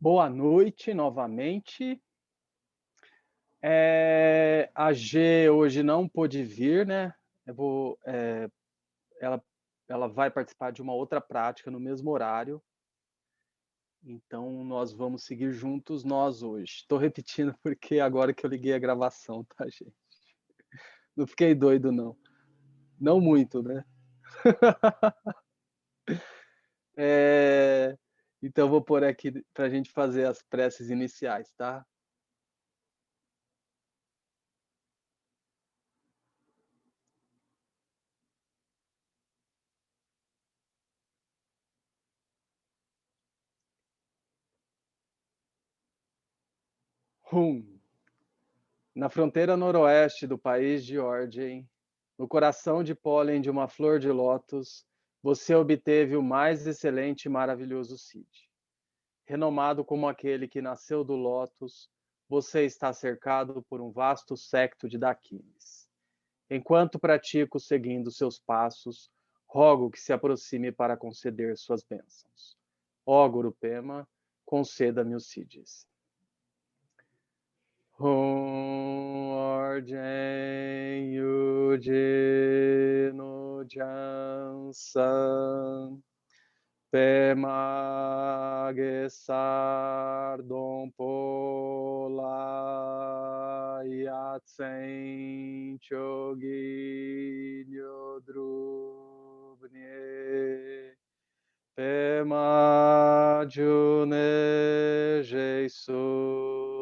Boa noite novamente. A G hoje não pôde vir, né? Eu vou, ela, ela vai participar de uma outra prática no mesmo horário, então nós vamos seguir juntos nós hoje. Estou repetindo porque agora que eu liguei a gravação, tá, gente? Não fiquei doido, não. Não muito, né? É, então vou pôr aqui para a gente fazer as preces iniciais, tá? Rum. Na fronteira noroeste do país de Ordem, no coração de pólen de uma flor de lótus, você obteve o mais excelente e maravilhoso Cid. Renomado como aquele que nasceu do lótus, você está cercado por um vasto séquito de Daquines. Enquanto pratico seguindo seus passos, rogo que se aproxime para conceder suas bênçãos. Ó Gurupema, conceda-me os Cids. Ordem Yujino Jansan Pemagesar Dompola Yatsen Chogi Nyodrubnye Pema June Jeisudra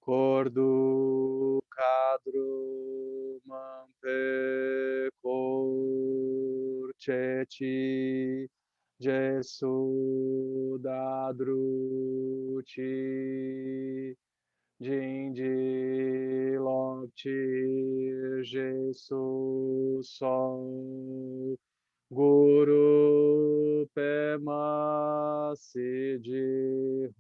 Cordo Cadro Mampe Corcheti Jesudadruti Dindi Lokti Jesus Sol Guru Pema Siddhi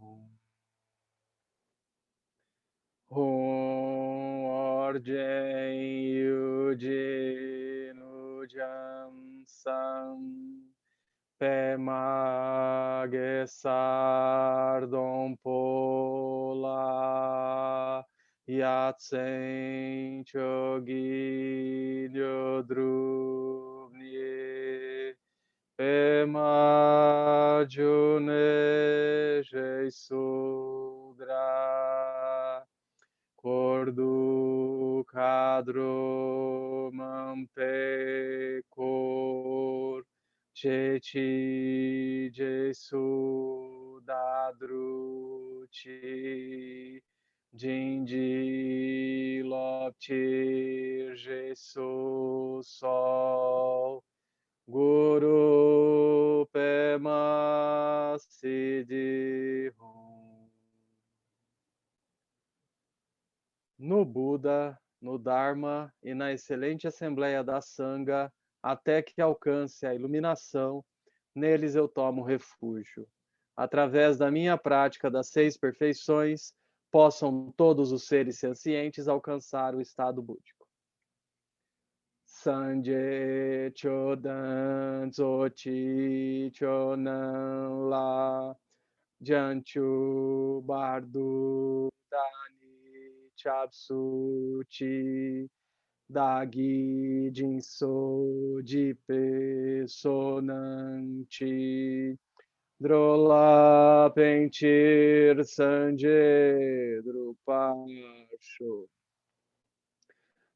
Hum Ordem Yujino Jansan Pema Gesar Dompola Yatsen Chogi Nyodrubnye Pema June Jeisudra Cordo Cadro Mampe Cor Cheti Jesu Dadruti Dindi Lopti Jesu Sol Guru Pema Siddhi no Buda, no Dharma e na excelente Assembleia da Sangha, até que alcance a iluminação, neles eu tomo refúgio. Através da minha prática das 6 perfeições, possam todos os seres sencientes alcançar o estado búdico. Sanje Chodan Zochi Chonan La Janchu Bardu Dani Chapsuchi Dagi Jinso Jipe Sonanchi Drola Pentir Sanje Drupasho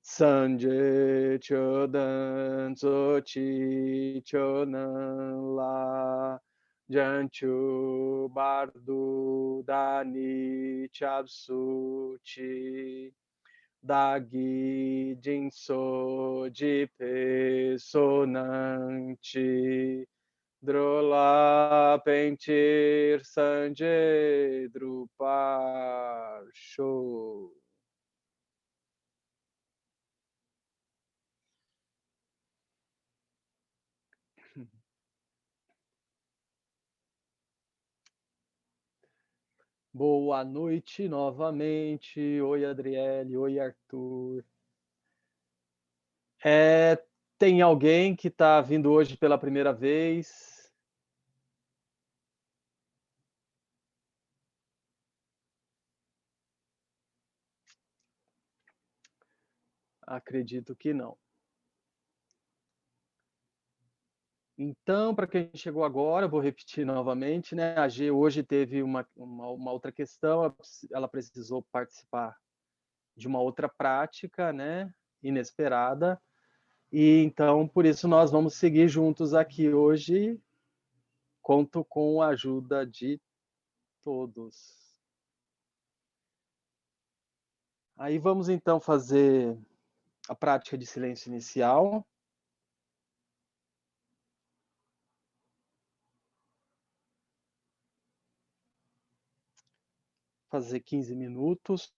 Sanje Chodan Zochi Chonan La Janchu Bardu Dani Chapsuchi Dagi Jinso Jipe Sonanchi Drola Pentir Sanje Drupasho. Boa noite novamente. Oi, Adriele. Oi, Arthur. Tem alguém que está vindo hoje pela primeira vez? Acredito que não. Então, para quem chegou agora, eu vou repetir novamente, né? A G hoje teve uma outra questão, ela precisou participar de uma outra prática, né? Inesperada. E então, por isso, nós vamos seguir juntos aqui hoje. Conto com a ajuda de todos. Aí vamos então fazer a prática de silêncio inicial. Fazer 15 minutos.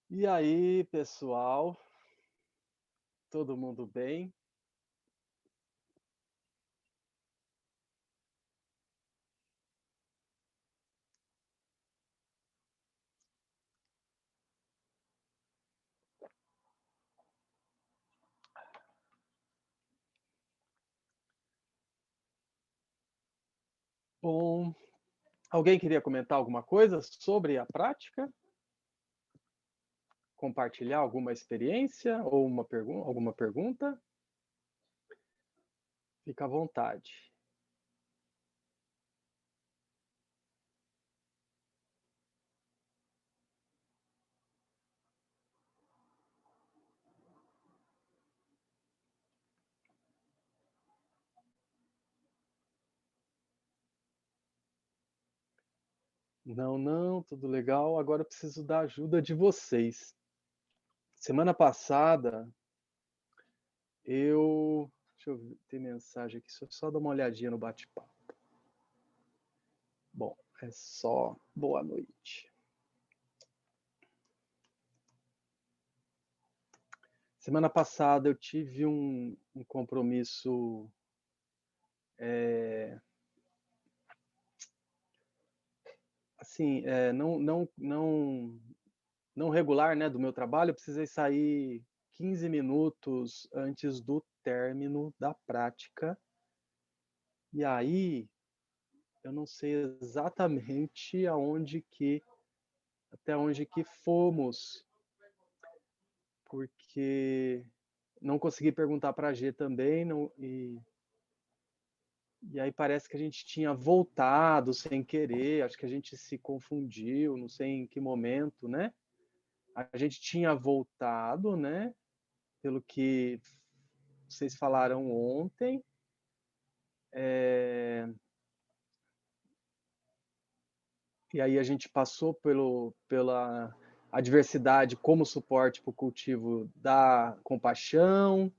E aí, pessoal? Todo mundo bem? Bom, alguém queria comentar alguma coisa sobre a prática? Compartilhar alguma experiência ou alguma pergunta? Fica à vontade. Não, não, tudo legal. Agora eu preciso da ajuda de vocês. Semana passada, deixa eu ver, tem mensagem aqui, só dar uma olhadinha no bate-papo. Bom, é só boa noite. Semana passada eu tive um compromisso assim, não regular, né, do meu trabalho. Eu precisei sair 15 minutos antes do término da prática. E aí, eu não sei exatamente até onde que fomos, porque não consegui perguntar para a G também, e aí parece que a gente tinha voltado sem querer, acho que a gente se confundiu, não sei em que momento, né? A gente tinha voltado, né? Pelo que vocês falaram ontem. E aí a gente passou pela adversidade como suporte para o cultivo da compaixão,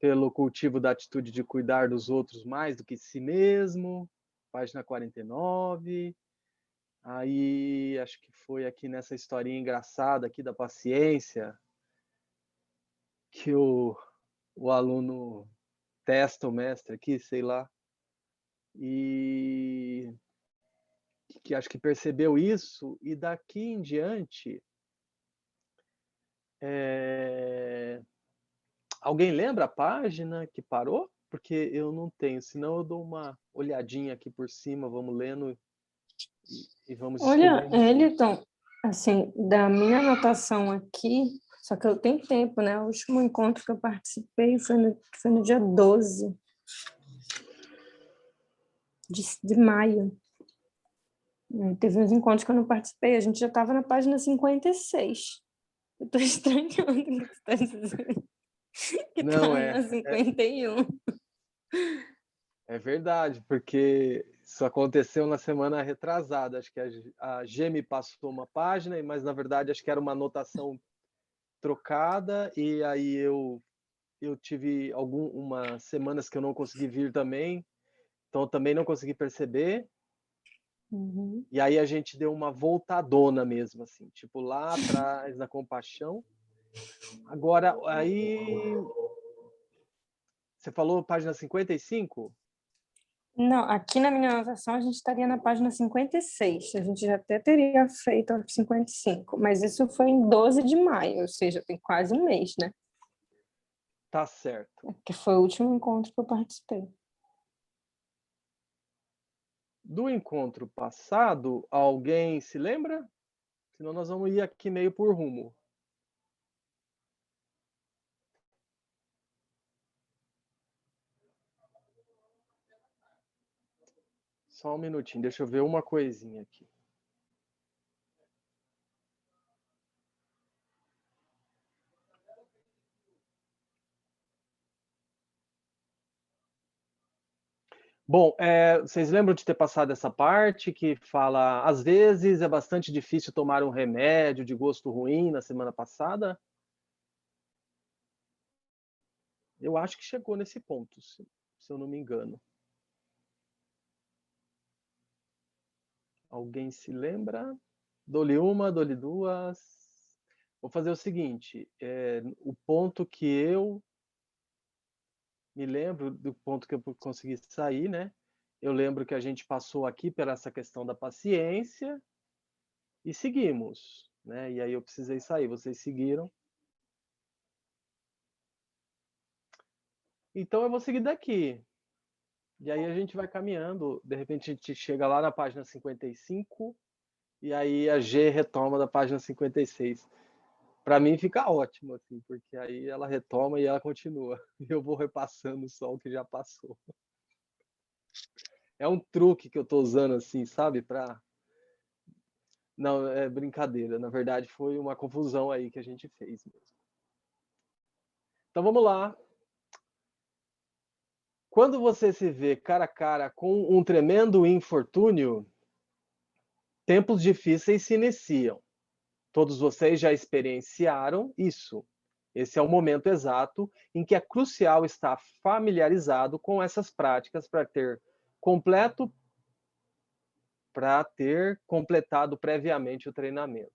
pelo cultivo da atitude de cuidar dos outros mais do que si mesmo, página 49. Aí acho que foi aqui nessa historinha engraçada aqui da paciência que o aluno testa o mestre aqui, sei lá, e que acho que percebeu isso, e daqui em diante, alguém lembra a página que parou? Porque eu não tenho, senão eu dou uma olhadinha aqui por cima, vamos lendo e vamos Olha, descobrindo juntos. Eliton, assim, da minha anotação aqui, só que eu tenho tempo, né? O último encontro que eu participei foi no dia 12 de maio. Teve uns encontros que eu não participei, a gente já estava na página 56. Eu estou estranhando o que você está dizendo, que Não, está na 51. é verdade, porque isso aconteceu na semana retrasada. Acho que a G me passou uma página, mas na verdade acho que era uma anotação trocada, e aí eu tive umas semanas que eu não consegui vir também, então eu também não consegui perceber. Uhum. E aí a gente deu uma voltadona mesmo, assim, tipo lá atrás na compaixão. Agora, aí você falou página 55? Não, aqui na minha anotação a gente estaria na página 56. A gente já até teria feito a 55, mas isso foi em 12 de maio, ou seja, tem quase um mês, né? Tá certo. Que foi o último encontro que eu participei. Do encontro passado, alguém se lembra? Senão nós vamos ir aqui meio por rumo. Só um minutinho, deixa eu ver uma coisinha aqui. Bom, vocês lembram de ter passado essa parte que fala, às vezes é bastante difícil tomar um remédio de gosto ruim na semana passada? Eu acho que chegou nesse ponto, se eu não me engano. Alguém se lembra? Dou-lhe uma, dou-lhe duas. Vou fazer o seguinte, o ponto que eu me lembro, do ponto que eu consegui sair, né? Eu lembro que a gente passou aqui pela essa questão da paciência e seguimos, né? E aí eu precisei sair, vocês seguiram. Então eu vou seguir daqui. E aí a gente vai caminhando, de repente a gente chega lá na página 55 e aí a G retoma da página 56. Para mim fica ótimo, assim, porque aí ela retoma e ela continua. E eu vou repassando só o que já passou. É um truque que eu estou usando, assim, sabe? Não, é brincadeira. Na verdade, foi uma confusão aí que a gente fez mesmo. Então vamos lá. Quando você se vê cara a cara com um tremendo infortúnio, tempos difíceis se iniciam. Todos vocês já experienciaram isso. Esse é o momento exato em que é crucial estar familiarizado com essas práticas para ter completado previamente o treinamento.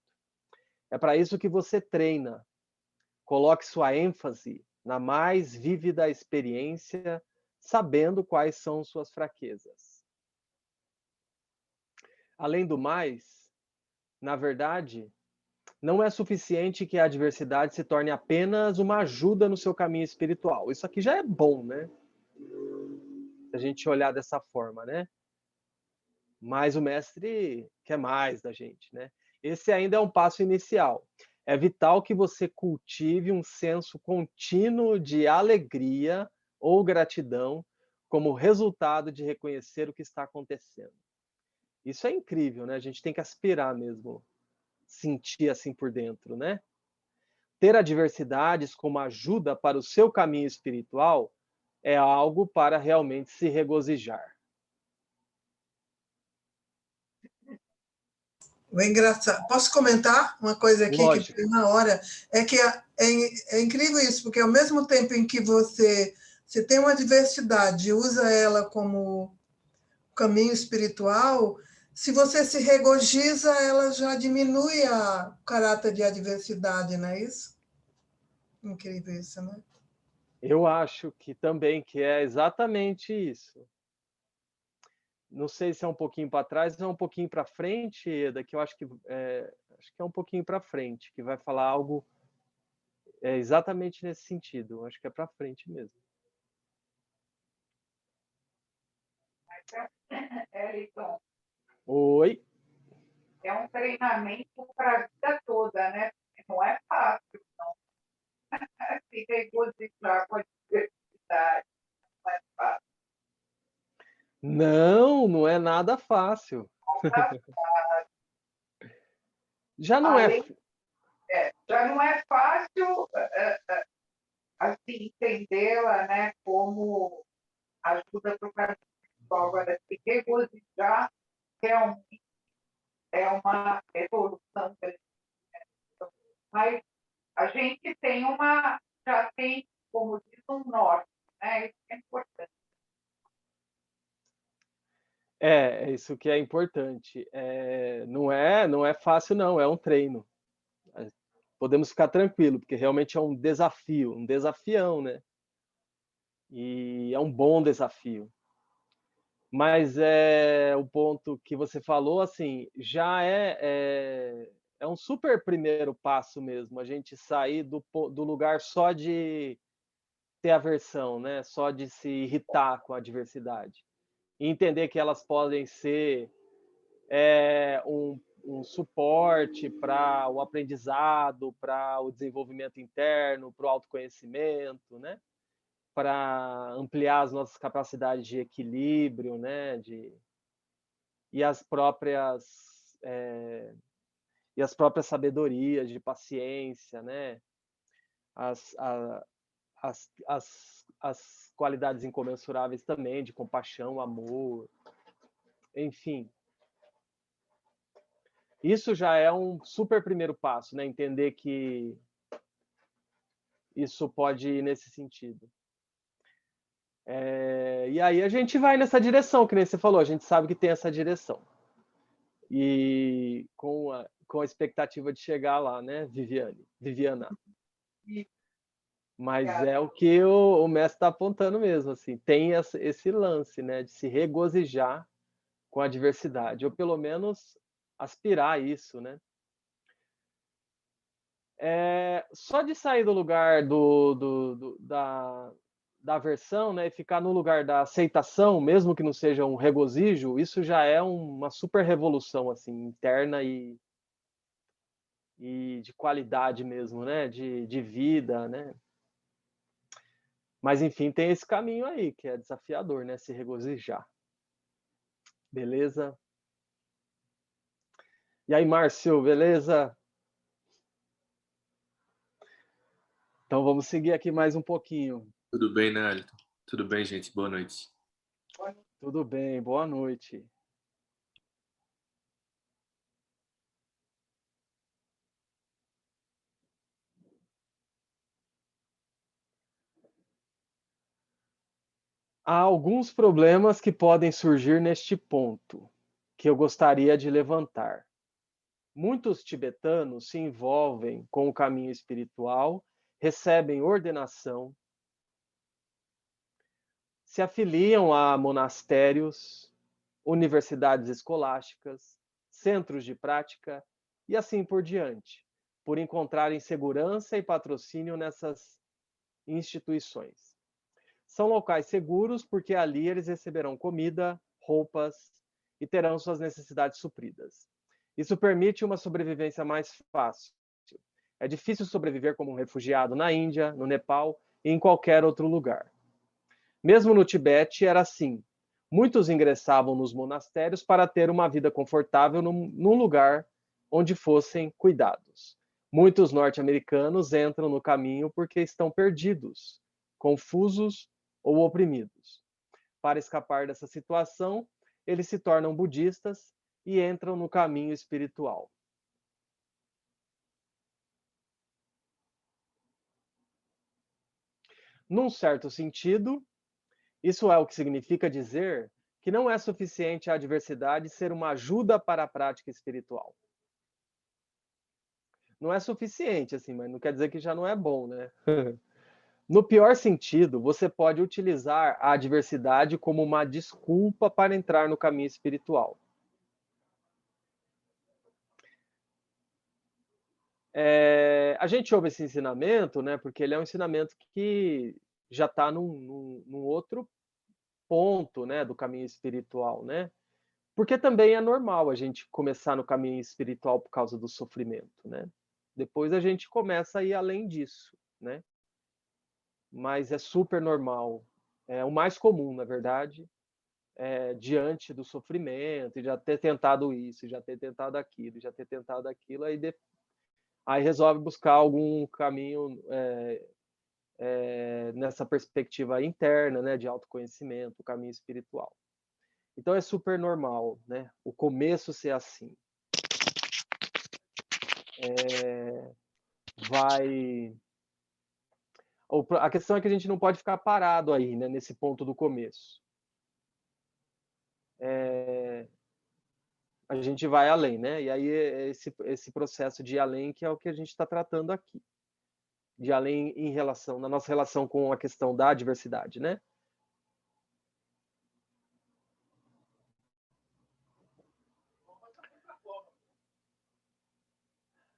É para isso que você treina. Coloque sua ênfase na mais vívida experiência, sabendo quais são suas fraquezas. Além do mais, na verdade, não é suficiente que a adversidade se torne apenas uma ajuda no seu caminho espiritual. Isso aqui já é bom, né? Se a gente olhar dessa forma, né? Mas o mestre quer mais da gente, né? Esse ainda é um passo inicial. É vital que você cultive um senso contínuo de alegria ou gratidão como resultado de reconhecer o que está acontecendo. Isso é incrível, né? A gente tem que aspirar mesmo, sentir assim por dentro, né? Ter adversidades como ajuda para o seu caminho espiritual é algo para realmente se regozijar. O engraçado. Posso comentar uma coisa aqui que Lógico. veio na hora? É que é incrível isso, porque ao mesmo tempo em que você tem uma adversidade e usa ela como caminho espiritual, se você se regozija, ela já diminui o caráter de adversidade, não é isso? Incrível isso, né? Eu acho que também que é exatamente isso. Não sei se é um pouquinho para trás ou é um pouquinho para frente, Eda, que eu acho que é um pouquinho para frente, que vai falar algo exatamente nesse sentido. Eu acho que é para frente mesmo. Elton, Oi? é um treinamento para a vida toda, né? Não é fácil, não. Se regozijar com a diversidade, não é fácil. Não, não é nada fácil. Já não é. Já não é fácil assim, entendê-la, né, como ajuda para o caminho espiritual. Agora, se regozijar realmente é uma evolução. Mas a gente tem já tem, como diz, um norte, né? Isso é importante. É isso que é importante. Não é fácil, não, é um treino. Podemos ficar tranquilo, porque realmente é um desafio, um desafião, né? E é um bom desafio. Mas o ponto que você falou, assim, já é um super primeiro passo mesmo, a gente sair do lugar só de ter aversão, né? Só de se irritar com a diversidade. E entender que elas podem ser um suporte para o aprendizado, para o desenvolvimento interno, para o autoconhecimento, né? Para ampliar as nossas capacidades de equilíbrio, né? E as próprias sabedorias de paciência, né? As qualidades incomensuráveis também de compaixão, amor, enfim. Isso já é um super primeiro passo, né? Entender que isso pode ir nesse sentido. E aí a gente vai nessa direção, que nem você falou, a gente sabe que tem essa direção. e com a expectativa de chegar lá, né, Viviana? Mas é o que o mestre está apontando mesmo, assim, tem esse lance, né, de se regozijar com a diversidade, ou pelo menos aspirar a isso, né? Só de sair do lugar da aversão, né, e ficar no lugar da aceitação, mesmo que não seja um regozijo, isso já é uma super revolução assim, interna e de qualidade mesmo, né, de vida, né? Mas enfim, tem esse caminho aí que é desafiador, né, se regozijar. Beleza? E aí, Márcio, beleza? Então vamos seguir aqui mais um pouquinho. Tudo bem, né, Alton? Tudo bem, gente? Boa noite. Tudo bem, boa noite. Há alguns problemas que podem surgir neste ponto, que eu gostaria de levantar. Muitos tibetanos se envolvem com o caminho espiritual, recebem ordenação, se afiliam a monastérios, universidades escolásticas, centros de prática e assim por diante, por encontrarem segurança e patrocínio nessas instituições. São locais seguros porque ali eles receberão comida, roupas e terão suas necessidades supridas. Isso permite uma sobrevivência mais fácil. É difícil sobreviver como um refugiado na Índia, no Nepal e em qualquer outro lugar. Mesmo no Tibete era assim. Muitos ingressavam nos monastérios para ter uma vida confortável num lugar onde fossem cuidados. Muitos norte-americanos entram no caminho porque estão perdidos, confusos ou oprimidos. Para escapar dessa situação, eles se tornam budistas e entram no caminho espiritual. Num certo sentido, isso é o que significa dizer que não é suficiente a diversidade ser uma ajuda para a prática espiritual. Não é suficiente, assim, mas não quer dizer que já não é bom, né? No pior sentido, você pode utilizar a diversidade como uma desculpa para entrar no caminho espiritual. A gente ouve esse ensinamento, né, porque ele é um ensinamento que já está num outro ponto, né, do caminho espiritual, né? Porque também é normal a gente começar no caminho espiritual por causa do sofrimento, né? Depois a gente começa a ir além disso, né? Mas é super normal. É o mais comum, na verdade, diante do sofrimento, e já ter tentado isso, já ter tentado aquilo, já ter tentado aquilo, aí resolve buscar algum caminho nessa perspectiva interna, né, de autoconhecimento, o caminho espiritual. Então é super normal, né? O começo ser assim. A questão é que a gente não pode ficar parado aí, né, nesse ponto do começo. A gente vai além, né? E aí esse processo de ir além que é o que a gente está tratando aqui. De além na nossa relação com a questão da diversidade, né?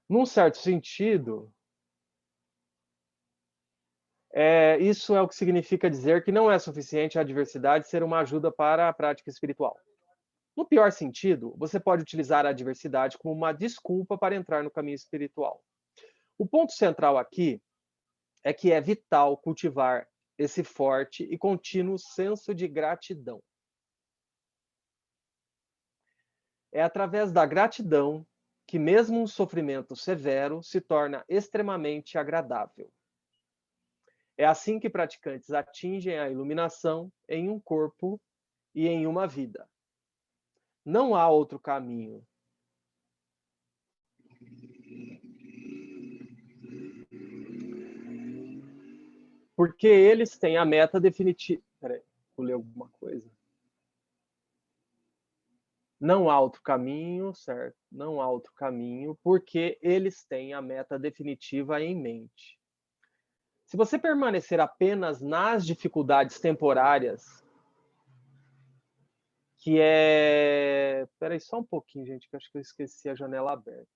Num certo sentido, isso é o que significa dizer que não é suficiente a diversidade ser uma ajuda para a prática espiritual. No pior sentido, você pode utilizar a diversidade como uma desculpa para entrar no caminho espiritual. O ponto central aqui é que é vital cultivar esse forte e contínuo senso de gratidão. É através da gratidão que mesmo um sofrimento severo se torna extremamente agradável. É assim que praticantes atingem a iluminação em um corpo e em uma vida. Não há outro caminho. Porque eles têm a meta definitiva. Peraí, vou ler alguma coisa. Não há outro caminho, certo? Não há outro caminho, porque eles têm a meta definitiva em mente. Se você permanecer apenas nas dificuldades temporárias, que é... Espera aí só um pouquinho, gente, que eu acho que eu esqueci a janela aberta.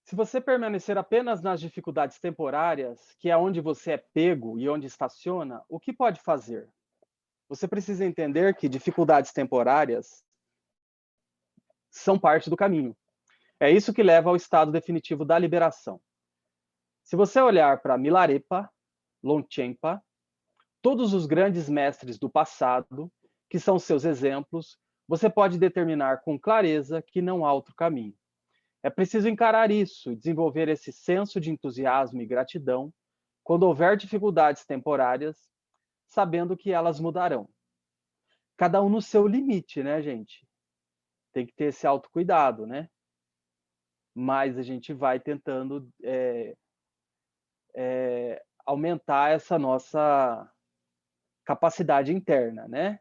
Se você permanecer apenas nas dificuldades temporárias, que é onde você é pego e onde estaciona, o que pode fazer? Você precisa entender que dificuldades temporárias são parte do caminho. É isso que leva ao estado definitivo da liberação. Se você olhar para Milarepa, Longchenpa, todos os grandes mestres do passado, que são seus exemplos, você pode determinar com clareza que não há outro caminho. É preciso encarar isso e desenvolver esse senso de entusiasmo e gratidão quando houver dificuldades temporárias, sabendo que elas mudarão. Cada um no seu limite, né, gente? Tem que ter esse autocuidado, né? Mas a gente vai tentando aumentar essa nossa capacidade interna, né?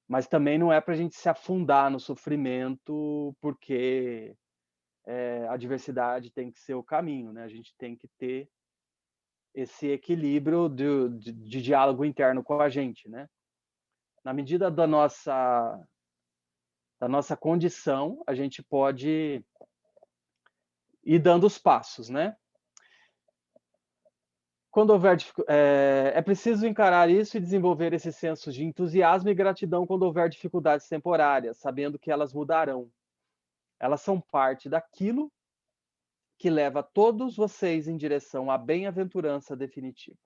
Mas também não é para a gente se afundar no sofrimento, porque a diversidade tem que ser o caminho, né? A gente tem que ter esse equilíbrio de diálogo interno com a gente, né? Na medida da nossa condição, a gente pode ir dando os passos, né? Quando houver é preciso encarar isso e desenvolver esse senso de entusiasmo e gratidão quando houver dificuldades temporárias, sabendo que elas mudarão. Elas são parte daquilo que leva todos vocês em direção à bem-aventurança definitiva.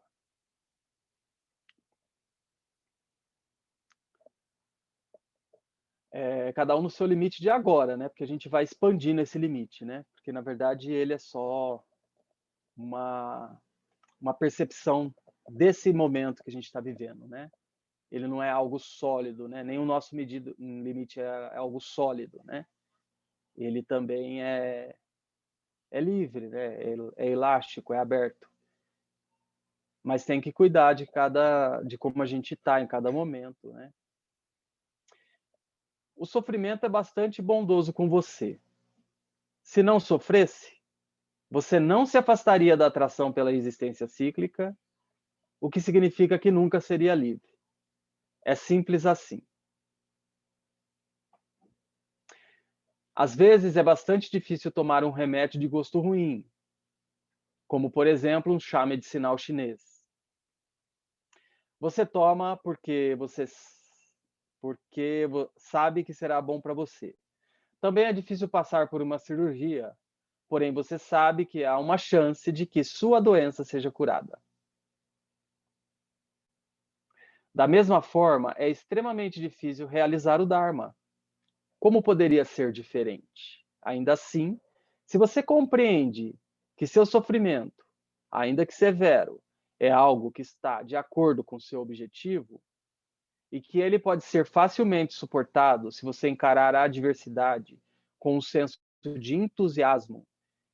Cada um no seu limite de agora, né? Porque a gente vai expandindo esse limite, né? Porque na verdade ele é só uma percepção desse momento que a gente está vivendo, né? Ele não é algo sólido, né? Nem o nosso limite é algo sólido, né? Ele também é livre, né? É elástico, é aberto. Mas tem que cuidar de como a gente está em cada momento, né? O sofrimento é bastante bondoso com você. Se não sofresse, você não se afastaria da atração pela existência cíclica, o que significa que nunca seria livre. É simples assim. Às vezes é bastante difícil tomar um remédio de gosto ruim, como, por exemplo, um chá medicinal chinês. Você toma porque sabe que será bom para você. Também é difícil passar por uma cirurgia, porém você sabe que há uma chance de que sua doença seja curada. Da mesma forma, é extremamente difícil realizar o Dharma. Como poderia ser diferente? Ainda assim, se você compreende que seu sofrimento, ainda que severo, é algo que está de acordo com seu objetivo e que ele pode ser facilmente suportado se você encarar a adversidade com um senso de entusiasmo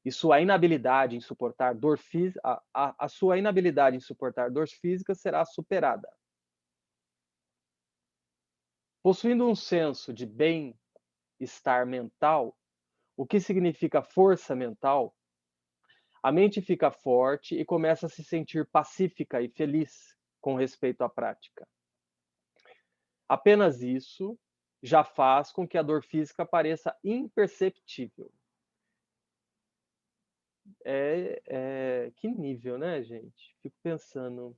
e sua inabilidade em suportar dor física, a sua inabilidade em suportar dor física será superada. Possuindo um senso de bem-estar mental, o que significa força mental, a mente fica forte e começa a se sentir pacífica e feliz com respeito à prática. Apenas isso já faz com que a dor física pareça imperceptível. Que nível, né, gente? Fico pensando.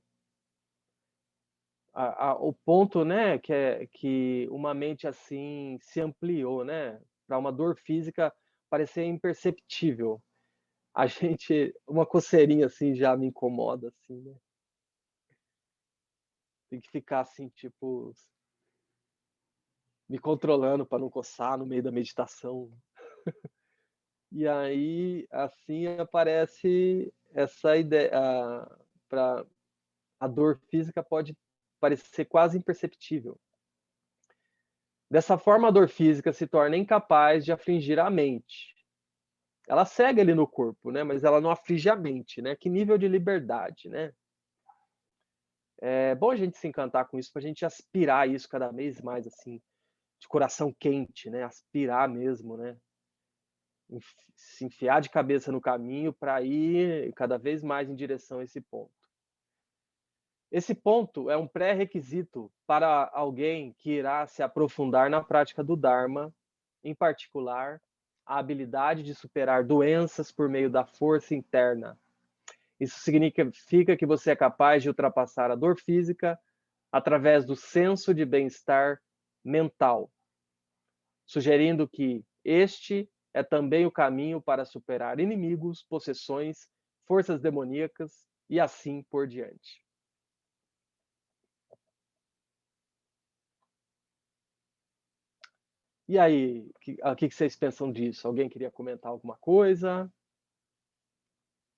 O ponto, né, que uma mente assim se ampliou, né, para uma dor física parecer imperceptível. A gente, uma coceirinha assim já me incomoda, assim, né? Tem que ficar assim, tipo, me controlando para não coçar no meio da meditação. E aí, assim, aparece essa ideia, para a dor física pode parecer quase imperceptível. Dessa forma, a dor física se torna incapaz de afligir a mente. Ela segue ali no corpo, né? Mas ela não aflige a mente, né? Que nível de liberdade, né? É bom a gente se encantar com isso, para a gente aspirar isso cada vez mais, assim, de coração quente, né? Aspirar mesmo, né? Se enfiar de cabeça no caminho para ir cada vez mais em direção a esse ponto. Esse ponto é um pré-requisito para alguém que irá se aprofundar na prática do Dharma, em particular, a habilidade de superar doenças por meio da força interna. Isso significa que você é capaz de ultrapassar a dor física através do senso de bem-estar mental, sugerindo que este é também o caminho para superar inimigos, possessões, forças demoníacas e assim por diante. E aí, o que vocês pensam disso? Alguém queria comentar alguma coisa?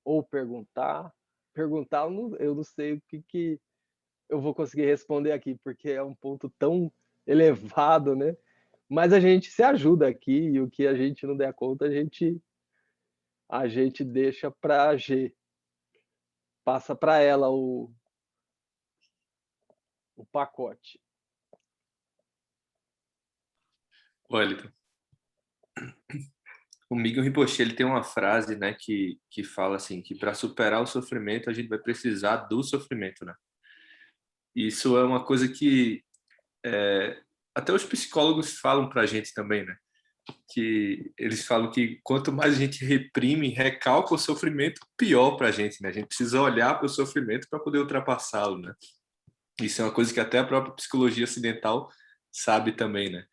Ou perguntar? Perguntar, eu não sei o que eu vou conseguir responder aqui, porque é um ponto tão elevado, né? Mas a gente se ajuda aqui e o que a gente não der conta, a gente deixa para a G. Passa para ela o pacote. Olha, o Miguel Rinpoche, ele tem uma frase, né, que fala assim, que para superar o sofrimento, a gente vai precisar do sofrimento, né? Isso é uma coisa que até os psicólogos falam para a gente também, né? Que eles falam que quanto mais a gente reprime, recalca o sofrimento, pior para a gente, né? A gente precisa olhar para o sofrimento para poder ultrapassá-lo, né? Isso é uma coisa que até a própria psicologia ocidental sabe também, né?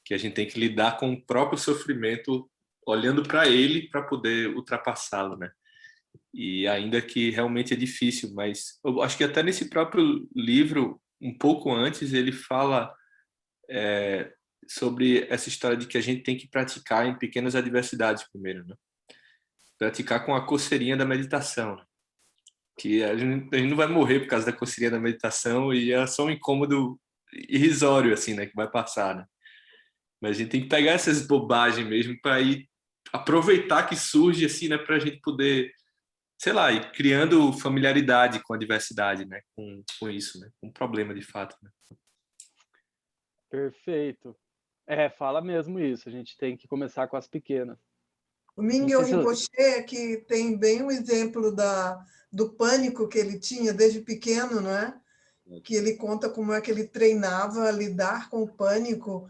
Que a gente tem que lidar com o próprio sofrimento olhando para ele para poder ultrapassá-lo, né? E ainda que realmente é difícil, mas eu acho que até nesse próprio livro, um pouco antes, ele fala sobre essa história de que a gente tem que praticar em pequenas adversidades primeiro, né? Praticar com a coceirinha da meditação, né? Que a gente não vai morrer por causa da coceirinha da meditação e é só um incômodo irrisório, assim, né? Que vai passar, né? Mas a gente tem que pegar essas bobagens mesmo para ir aproveitar que surge, assim, né? Para a gente poder, sei lá, ir criando familiaridade com a diversidade, né? Com isso, né? Com o problema de fato, né? Perfeito. Fala mesmo isso. A gente tem que começar com as pequenas. O Não Miguel sei se eu... Rinpoche que tem bem um exemplo do pânico que ele tinha desde pequeno, não é? Que ele conta como é que ele treinava a lidar com o pânico,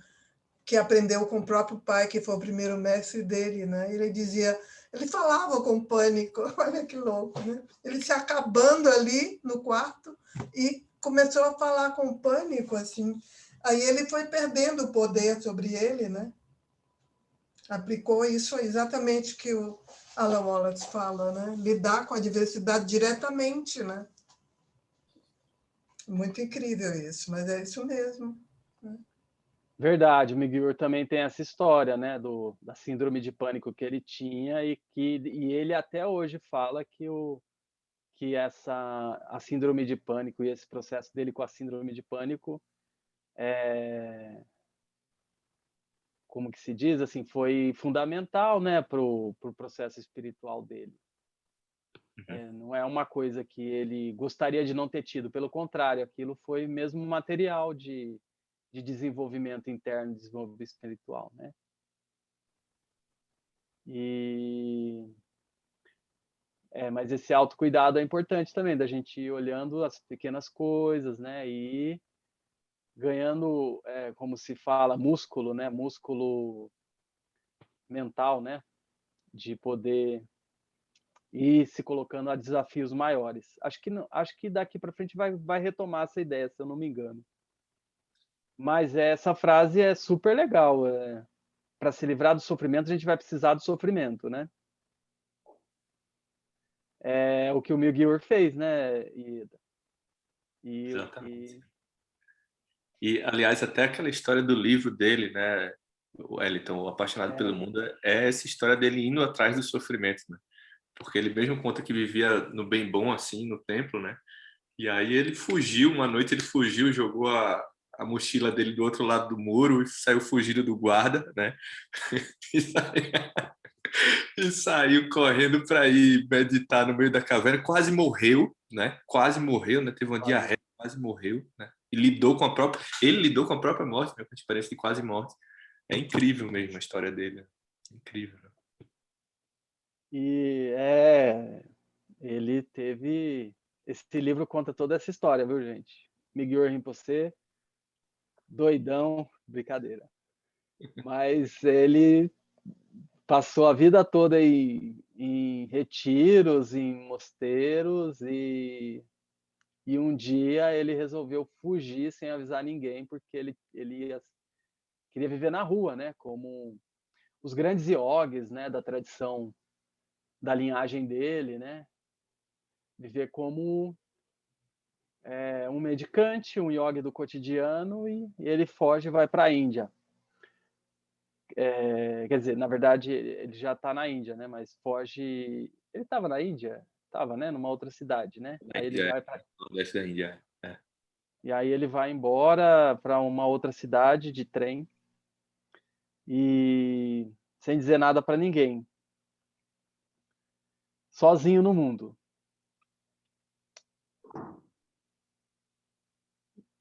que aprendeu com o próprio pai, que foi o primeiro mestre dele, né? Ele dizia, ele falava com pânico, olha que louco, né? Ele se acabando ali no quarto e começou a falar com pânico, assim. Aí ele foi perdendo o poder sobre ele, né? Aplicou isso exatamente que o Alan Wallace fala, né? Lidar com a diversidade diretamente, né? Muito incrível isso, mas é isso mesmo. Né? Verdade, o Miguel também tem essa história, né, da síndrome de pânico que ele tinha e ele até hoje fala que a síndrome de pânico e esse processo dele com a síndrome de pânico como que se diz, assim, foi fundamental, né, pro processo espiritual dele. Não é uma coisa que ele gostaria de não ter tido, pelo contrário, aquilo foi mesmo material de desenvolvimento interno, desenvolvimento espiritual, né? Mas esse autocuidado é importante também, da gente ir olhando as pequenas coisas, né? E ganhando, como se fala, músculo, né? Músculo mental, né? De poder ir se colocando a desafios maiores. Acho que daqui para frente vai retomar essa ideia, se eu não me engano. Mas essa frase é super legal. para se livrar do sofrimento, a gente vai precisar do sofrimento, né? É o que o Miguel fez, né, Ieda? Exatamente. E, aliás, até aquela história do livro dele, né, o Wellington, o Apaixonado pelo Mundo, é essa história dele indo atrás do sofrimento, né? Porque ele mesmo conta que vivia no bem bom, assim, no templo, né? E aí ele fugiu, uma noite ele fugiu, jogou a mochila dele do outro lado do muro e saiu fugindo do guarda, né? E saiu correndo para ir meditar no meio da caverna, quase morreu, né? Quase morreu, né? Teve uma diarreia, quase morreu, né? E lidou com a própria, ele lidou com a própria morte, né? Com a experiência de quase morte. É incrível mesmo a história dele, né? Incrível. Né? E ele teve, esse livro conta toda essa história, viu, gente? Miguel Rinpoche, doidão, brincadeira. Mas ele passou a vida toda em retiros, em mosteiros, e um dia ele resolveu fugir sem avisar ninguém, porque queria viver na rua, né? Como os grandes iogues, né? Da tradição, da linhagem dele, né? Viver como um mendicante, um yogi do cotidiano, e ele foge e vai para a Índia. Quer dizer, na verdade, ele já está na Índia, né? Mas foge. Ele estava na Índia? Estava, né? Numa outra cidade, né? Aí ele vai para. Nordeste da Índia. E aí ele vai embora para uma outra cidade de trem e sem dizer nada para ninguém, sozinho no mundo.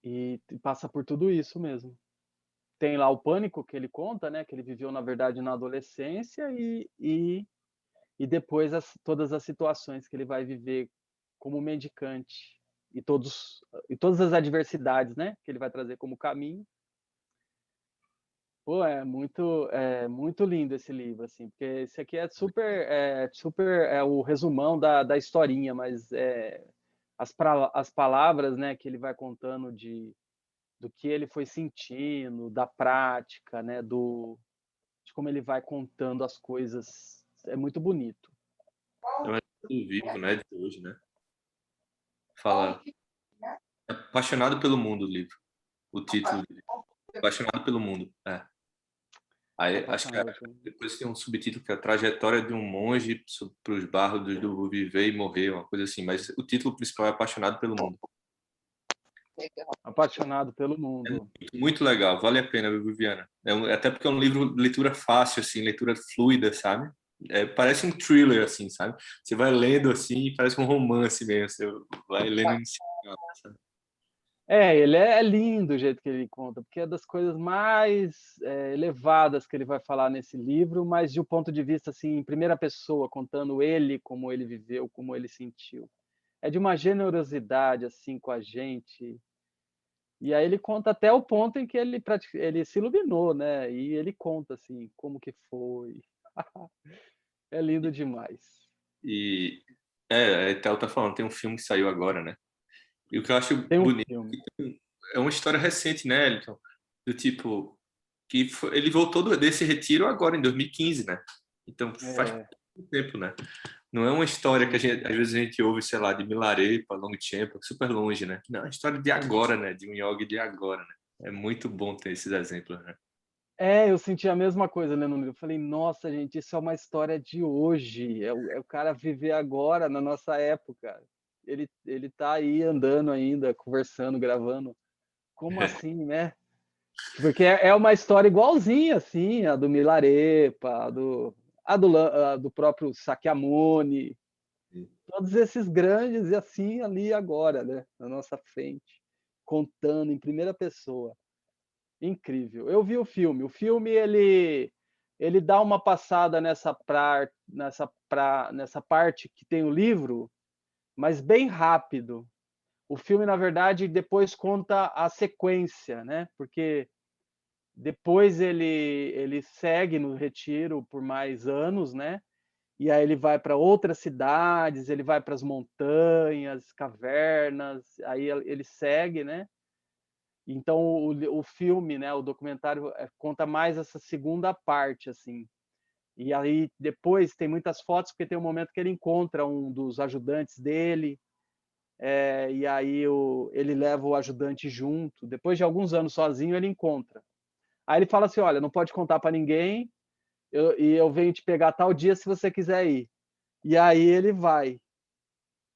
E passa por tudo isso mesmo. Tem lá o pânico que ele conta, né? Que ele viveu, na verdade, na adolescência e depois todas as situações que ele vai viver como mendicante e todas as adversidades, né? Que ele vai trazer como caminho. Pô, é muito lindo esse livro, assim, porque esse aqui é super o resumão da historinha, mas as palavras, né, que ele vai contando do que ele foi sentindo, da prática, né, de como ele vai contando as coisas, é muito bonito. É um exemplo vivo, né, de hoje, né? Fala, Apaixonado pelo Mundo, o livro. O título dele. Apaixonado pelo Mundo. Aí, acho que depois tem um subtítulo que é a trajetória de um monge para os barros do viver e morrer, uma coisa assim. Mas o título principal é Apaixonado pelo Mundo. Apaixonado pelo Mundo. É muito legal, vale a pena, Viviana. Até porque é um livro de leitura fácil, assim, leitura fluida, sabe? Parece um thriller, assim, sabe? Você vai lendo assim e parece um romance mesmo. Você vai lendo em cima, sabe? Ele é lindo o jeito que ele conta, porque é das coisas mais elevadas que ele vai falar nesse livro, mas de um ponto de vista assim, em primeira pessoa, contando ele, como ele viveu, como ele sentiu. É de uma generosidade assim com a gente. E aí ele conta até o ponto em que ele se iluminou, né? E ele conta assim como que foi. É lindo demais. E Théo tá falando, tem um filme que saiu agora, né? E o que eu acho Tem um bonito filme. é uma história recente, né, Elton? Do tipo, ele voltou desse retiro agora, em 2015, né? Então faz muito tempo, né? Não é uma história que às vezes a gente ouve, sei lá, de Milarepa, Longchenpa, super longe, né? Não, é uma história de agora, né? De um yogi de agora, né? É muito bom ter esses exemplos, né? Eu senti a mesma coisa lendo o livro. Eu falei, nossa, gente, isso é uma história de hoje. É o cara viver agora, na nossa época. Ele tá aí andando ainda, conversando, gravando. Como assim, né? Porque é uma história igualzinha, assim, a do Milarepa, a do próprio Sakyamuni. Todos esses grandes, e assim, ali agora, né? Na nossa frente. Contando em primeira pessoa. Incrível. Eu vi o filme. O filme ele dá uma passada nessa parte que tem o livro, mas bem rápido. O filme, na verdade, depois conta a sequência, né? Porque depois ele segue no retiro por mais anos, né? E aí ele vai para outras cidades, ele vai para as montanhas, cavernas, aí ele segue, né? Então o filme, né, o documentário conta mais essa segunda parte, assim. E aí depois tem muitas fotos, porque tem um momento que ele encontra um dos ajudantes dele, e aí ele leva o ajudante junto. Depois de alguns anos sozinho, ele encontra. Aí ele fala assim: olha, não pode contar para ninguém, e eu venho te pegar tal dia se você quiser ir. E aí ele vai.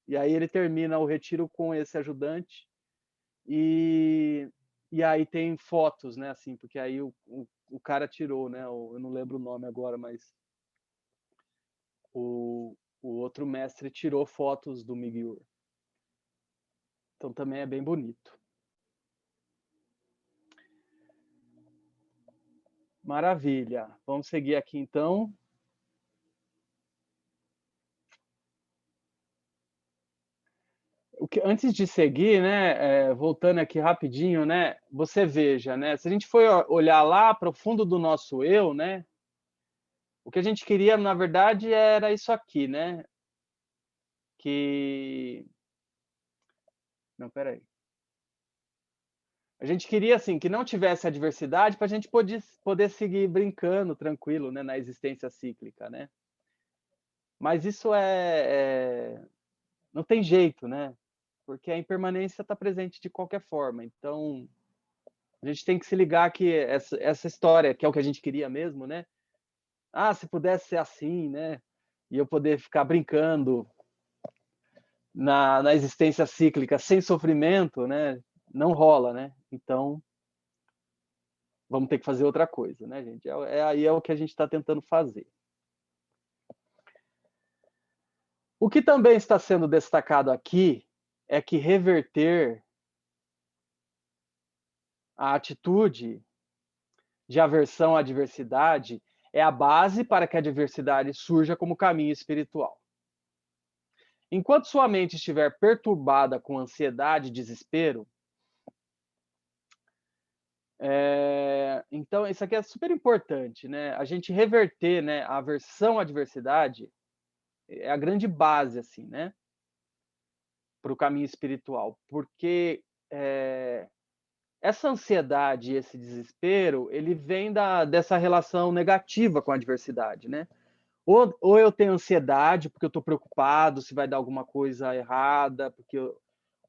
E aí ele termina o retiro com esse ajudante. E aí tem fotos, né, assim, porque aí o cara tirou, né, eu não lembro o nome agora, mas o outro mestre tirou fotos do Migyur. Então também é bem bonito. Maravilha. Vamos seguir aqui então. Antes de seguir, né, voltando aqui rapidinho, né, você veja, né, se a gente for olhar lá para o fundo do nosso eu, né, o que a gente queria, na verdade, era isso aqui, né, que... Não, peraí. A gente queria, assim, que não tivesse adversidade para a gente poder seguir brincando, tranquilo, né, na existência cíclica, né. Mas isso não tem jeito, né, porque a impermanência está presente de qualquer forma. Então, a gente tem que se ligar que essa história, que é o que a gente queria mesmo, né? Ah, se pudesse ser assim, né? E eu poder ficar brincando na existência cíclica sem sofrimento, né? Não rola, né? Então, vamos ter que fazer outra coisa, né, gente? Aí é o que a gente está tentando fazer. O que também está sendo destacado aqui é que reverter a atitude de aversão à adversidade é a base para que a adversidade surja como caminho espiritual. Enquanto sua mente estiver perturbada com ansiedade e desespero, então isso aqui é super importante, né? A gente reverter, né, a aversão à adversidade é a grande base, assim, né, para o caminho espiritual, porque essa ansiedade e esse desespero, ele vem dessa relação negativa com a adversidade, né? Ou eu tenho ansiedade porque eu estou preocupado se vai dar alguma coisa errada,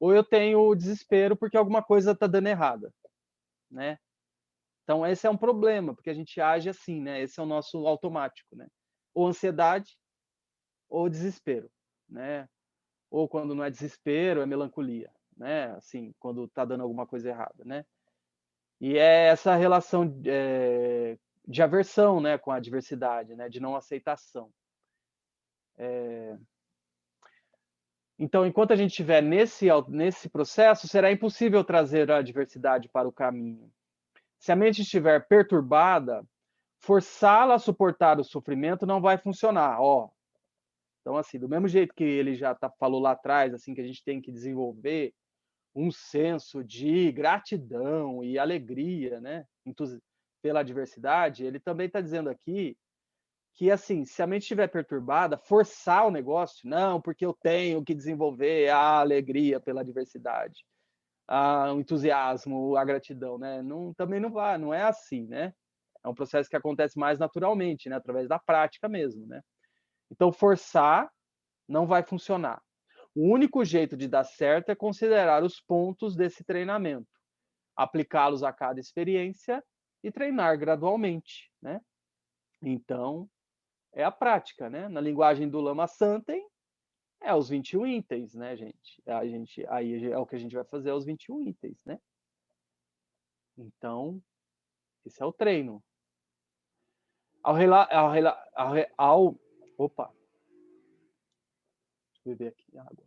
ou eu tenho desespero porque alguma coisa está dando errada, né? Então esse é um problema, porque a gente age assim, né? Esse é o nosso automático, né? Ou ansiedade ou desespero, né? Ou quando não é desespero, é melancolia, né? Assim, quando está dando alguma coisa errada, né? E é essa relação de aversão, né, com a adversidade, né? De não aceitação. Então, enquanto a gente estiver nesse processo, será impossível trazer a adversidade para o caminho. Se a mente estiver perturbada, forçá-la a suportar o sofrimento não vai funcionar. Então, assim, do mesmo jeito que ele já falou lá atrás, assim, que a gente tem que desenvolver um senso de gratidão e alegria, né, pela adversidade, ele também está dizendo aqui que, assim, se a mente estiver perturbada, forçar o negócio, não, porque eu tenho que desenvolver a alegria pela diversidade, o entusiasmo, a gratidão, né? Não, também não vai, não é assim, né? É um processo que acontece mais naturalmente, né? Através da prática mesmo, né? Então, forçar não vai funcionar. O único jeito de dar certo é considerar os pontos desse treinamento, aplicá-los a cada experiência e treinar gradualmente, né? Então, é a prática, né? Na linguagem do Lama Santen, é os 21 itens, né, gente? Aí é o que a gente vai fazer, é os 21 itens, né? Então, esse é o treino. Opa! Deixa eu beber aqui água.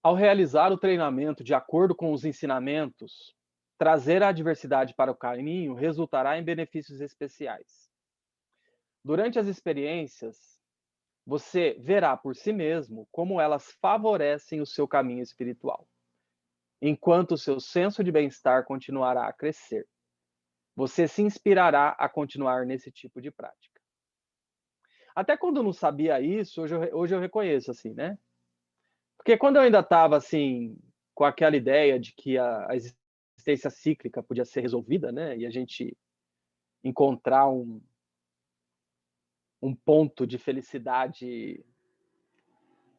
Ao realizar o treinamento de acordo com os ensinamentos, trazer a adversidade para o caminho resultará em benefícios especiais. Durante as experiências, você verá por si mesmo como elas favorecem o seu caminho espiritual, enquanto o seu senso de bem-estar continuará a crescer. Você se inspirará a continuar nesse tipo de prática. Até quando eu não sabia isso, hoje eu reconheço, assim, né? Porque quando eu ainda estava assim, com aquela ideia de que a existência cíclica podia ser resolvida, né? E a gente encontrar um ponto de felicidade,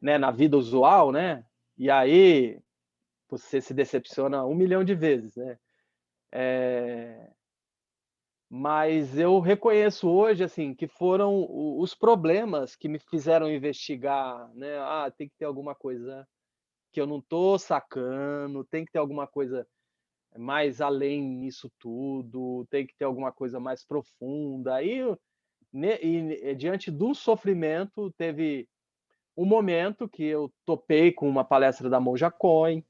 né, na vida usual, né? E aí você se decepciona 1 milhão de vezes, né? Mas eu reconheço hoje, assim, que foram os problemas que me fizeram investigar, né? Ah, tem que ter alguma coisa que eu não tô sacando, tem que ter alguma coisa mais além nisso tudo, tem que ter alguma coisa mais profunda. Aí, diante do sofrimento, teve um momento que eu topei com uma palestra da Monja Coen,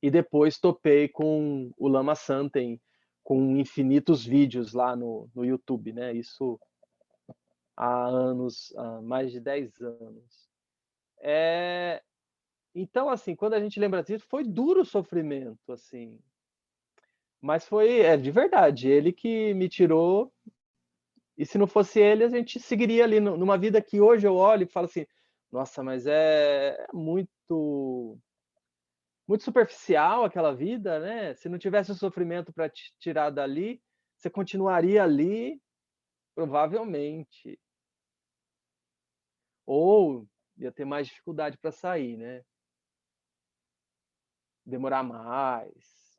e depois topei com o Lama Santen, com infinitos vídeos lá no YouTube, né? Isso há anos, há mais de 10 anos. Então, assim, quando a gente lembra disso, foi duro o sofrimento, assim. Mas foi, de verdade, ele que me tirou. E se não fosse ele, a gente seguiria ali numa vida que hoje eu olho e falo assim, nossa, mas é muito muito superficial aquela vida, né? Se não tivesse o sofrimento para te tirar dali, você continuaria ali, provavelmente. Ou ia ter mais dificuldade para sair, né? Demorar mais.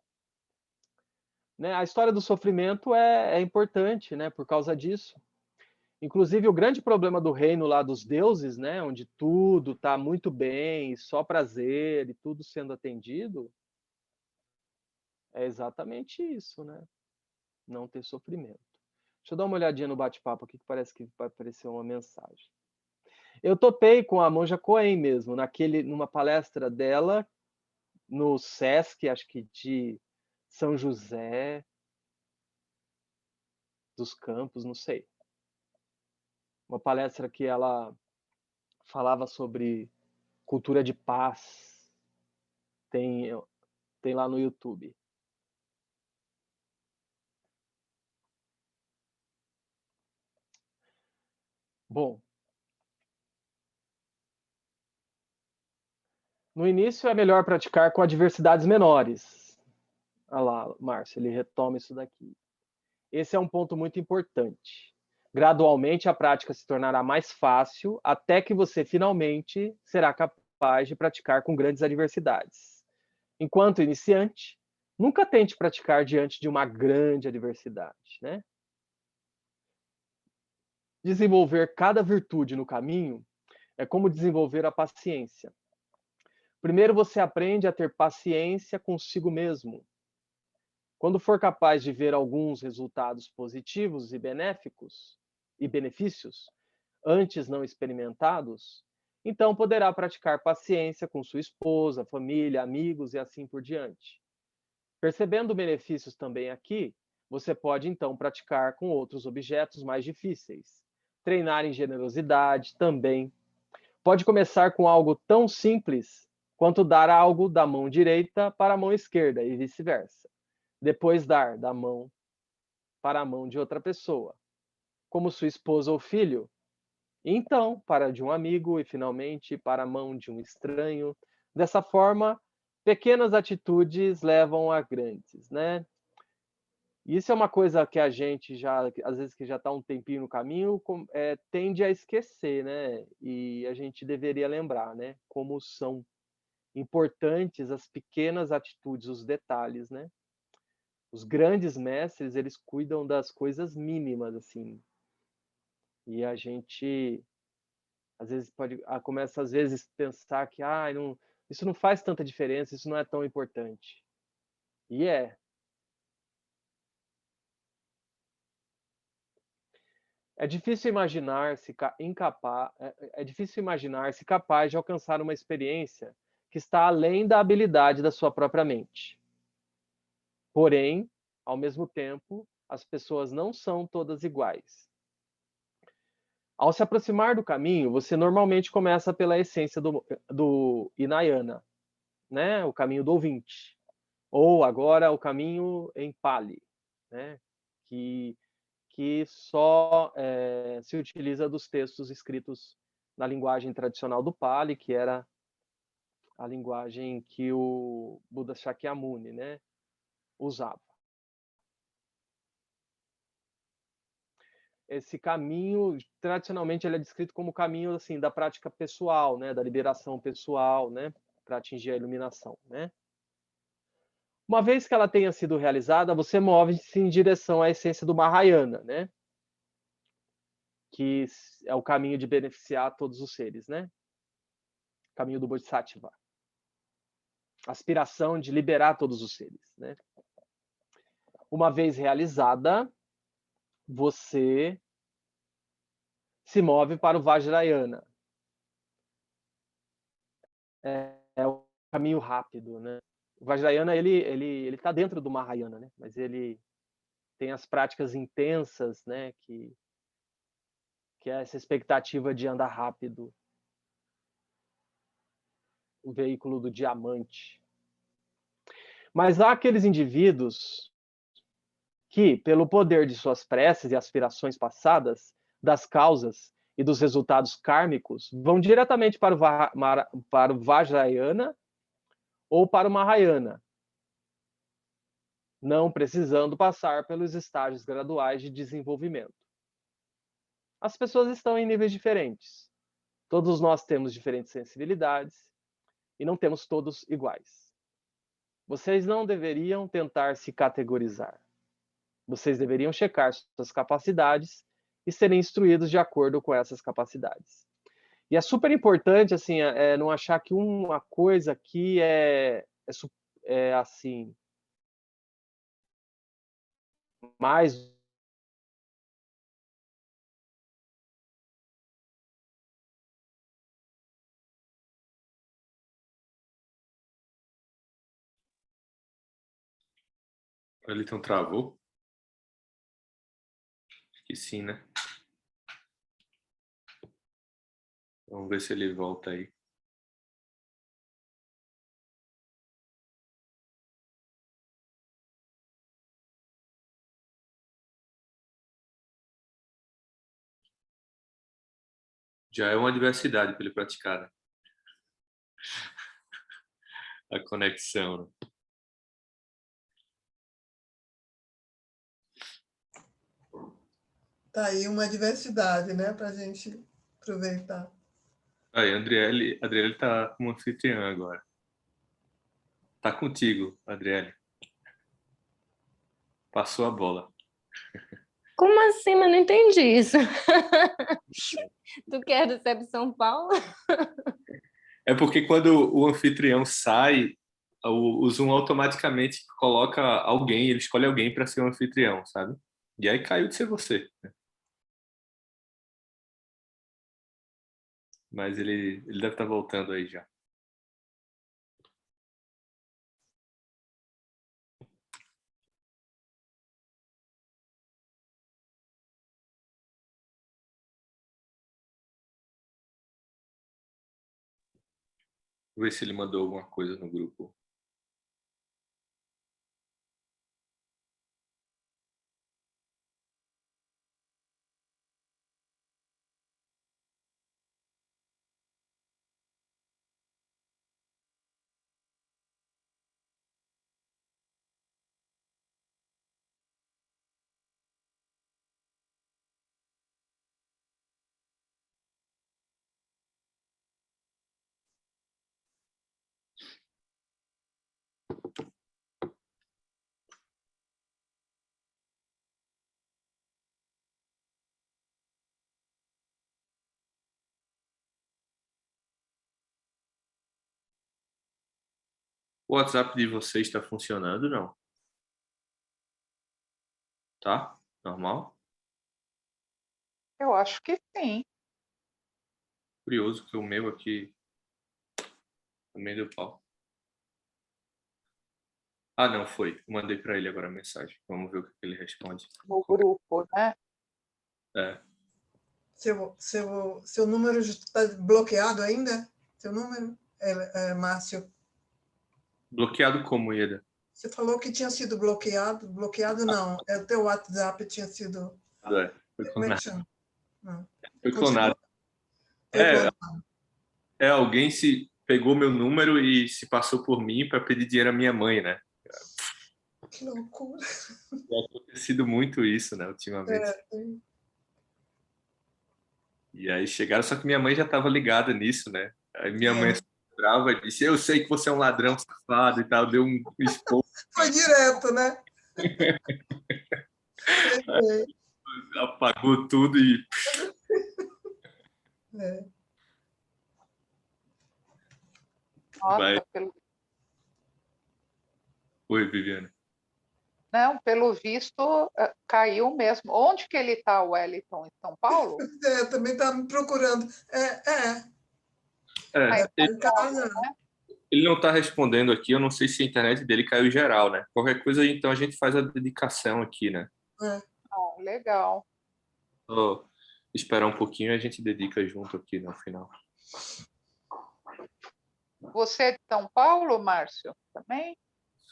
Né? A história do sofrimento é importante, né? Por causa disso. Inclusive, o grande problema do reino lá dos deuses, né? Onde tudo está muito bem, só prazer e tudo sendo atendido, é exatamente isso, né? Não ter sofrimento. Deixa eu dar uma olhadinha no bate-papo aqui, que parece que vai aparecer uma mensagem. Eu topei com a Monja Coen mesmo, numa palestra dela, no Sesc, acho que de São José dos Campos, não sei. Uma palestra que ela falava sobre cultura de paz. Tem lá no YouTube. Bom, no início é melhor praticar com adversidades menores. Olha lá, Márcio, ele retoma isso daqui. Esse é um ponto muito importante. Gradualmente a prática se tornará mais fácil até que você finalmente será capaz de praticar com grandes adversidades. Enquanto iniciante, nunca tente praticar diante de uma grande adversidade, né? Desenvolver cada virtude no caminho é como desenvolver a paciência. Primeiro você aprende a ter paciência consigo mesmo. Quando for capaz de ver alguns resultados positivos e benéficos e benefícios antes não experimentados, então poderá praticar paciência com sua esposa, família, amigos e assim por diante. Percebendo benefícios também aqui, você pode então praticar com outros objetos mais difíceis. Treinar em generosidade também. Pode começar com algo tão simples quanto dar algo da mão direita para a mão esquerda e vice-versa. Depois dar da mão para a mão de outra pessoa, como sua esposa ou filho. E então, para de um amigo e finalmente para a mão de um estranho. Dessa forma, pequenas atitudes levam a grandes, né? Isso é uma coisa que a gente já, às vezes que já está um tempinho no caminho, tende a esquecer, né? E a gente deveria lembrar, né? Como são importantes as pequenas atitudes, os detalhes, né? Os grandes mestres, eles cuidam das coisas mínimas, assim. E a gente, às vezes, começa, às vezes, a pensar que isso não faz tanta diferença, isso não é tão importante. E é. É difícil imaginar-se capaz de alcançar uma experiência que está além da habilidade da sua própria mente. Porém, ao mesmo tempo, as pessoas não são todas iguais. Ao se aproximar do caminho, você normalmente começa pela essência do Hinayana, né? O caminho do ouvinte. Ou agora o caminho em Pali, né? Que só se utiliza dos textos escritos na linguagem tradicional do Pali, que era a linguagem que o Buda Shakyamuni, né, usava. Esse caminho, tradicionalmente, ele é descrito como o caminho assim da prática pessoal, né, da liberação pessoal, né, para atingir a iluminação, né? Uma vez que ela tenha sido realizada, você move-se em direção à essência do Mahayana, né? Que é o caminho de beneficiar todos os seres, né? Caminho do Bodhisattva. Aspiração de liberar todos os seres, né? Uma vez realizada, você se move para o Vajrayana. É o caminho rápido, né? O Vajrayana, ele tá dentro do Mahayana, né? Mas ele tem as práticas intensas, né? Que é essa expectativa de andar rápido. O veículo do diamante. Mas há aqueles indivíduos que, pelo poder de suas preces e aspirações passadas, das causas e dos resultados kármicos, vão diretamente para o Vajrayana ou para o Mahayana, não precisando passar pelos estágios graduais de desenvolvimento. As pessoas estão em níveis diferentes. Todos nós temos diferentes sensibilidades e não temos todos iguais. Vocês não deveriam tentar se categorizar. Vocês deveriam checar suas capacidades e serem instruídos de acordo com essas capacidades. E é super importante assim, não achar que uma coisa aqui é assim mais Ele então travou? Acho que sim, né? Vamos ver se ele volta aí. Já é uma diversidade para ele praticar, né? A conexão, né? Tá aí uma diversidade, né, para a gente aproveitar. Aí, Adriele tá como anfitriã agora. Tá contigo, Adriele. Passou a bola. Como assim? Mas não entendi isso. Tu quer do CEP São Paulo? É porque quando o anfitrião sai, o Zoom automaticamente coloca alguém, ele escolhe alguém para ser o anfitrião, sabe? E aí caiu de ser você. Né? Mas ele deve estar voltando aí já. Vou ver se ele mandou alguma coisa no grupo. O WhatsApp de vocês está funcionando, não? Tá? Normal? Eu acho que sim. Curioso que o meu aqui também deu pau. Ah, não, foi. Eu mandei para ele agora a mensagem. Vamos ver o que ele responde. No grupo, né? É. Seu número está bloqueado ainda? Seu número, Márcio? Bloqueado como, Ieda? Você falou que tinha sido bloqueado. Bloqueado não. O teu WhatsApp tinha sido... Foi Como é que clonado. chama? Não. Foi clonado. Foi clonado. Alguém se pegou meu número e se passou por mim para pedir dinheiro à minha mãe, né? Que loucura. Tem acontecido muito isso, né, ultimamente. E aí chegaram, só que minha mãe já estava ligada nisso, né? Aí minha mãe brava e disse: eu sei que você é um ladrão safado e tal, deu um expor. Foi direto, né? Apagou tudo e. Nossa, Vai. Oi, Viviane. Não, pelo visto, caiu mesmo. Onde que ele está, o Wellington? Em São Paulo? Também estava me procurando. Ele não está respondendo aqui, eu não sei se a internet dele caiu geral, né? Qualquer coisa, então a gente faz a dedicação aqui, né? Legal. Esperar um pouquinho e a gente dedica junto aqui no final. Você é de São Paulo, Márcio? Também?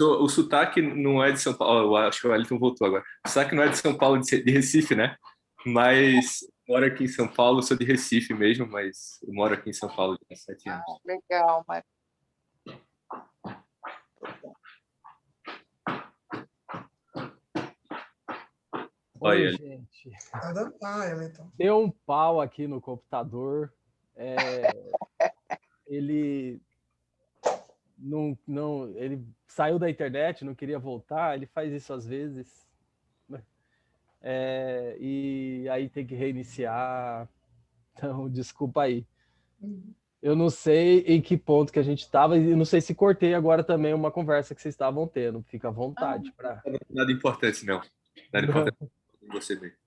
O sotaque não é de São Paulo. Eu acho que o Wellington voltou agora. O sotaque não é de São Paulo, de Recife, né? Mas moro aqui em São Paulo, sou de Recife mesmo, mas eu moro aqui em São Paulo há 7 anos. Legal, Márcio. Oi, gente. Deu um pau aqui no computador. Ele ele saiu da internet, não queria voltar. Ele faz isso às vezes. E aí tem que reiniciar. Então, desculpa aí. Eu não sei em que ponto que a gente estava, e não sei se cortei agora também uma conversa que vocês estavam tendo. Fica à vontade. Nada importante, não. Nada importante você ver.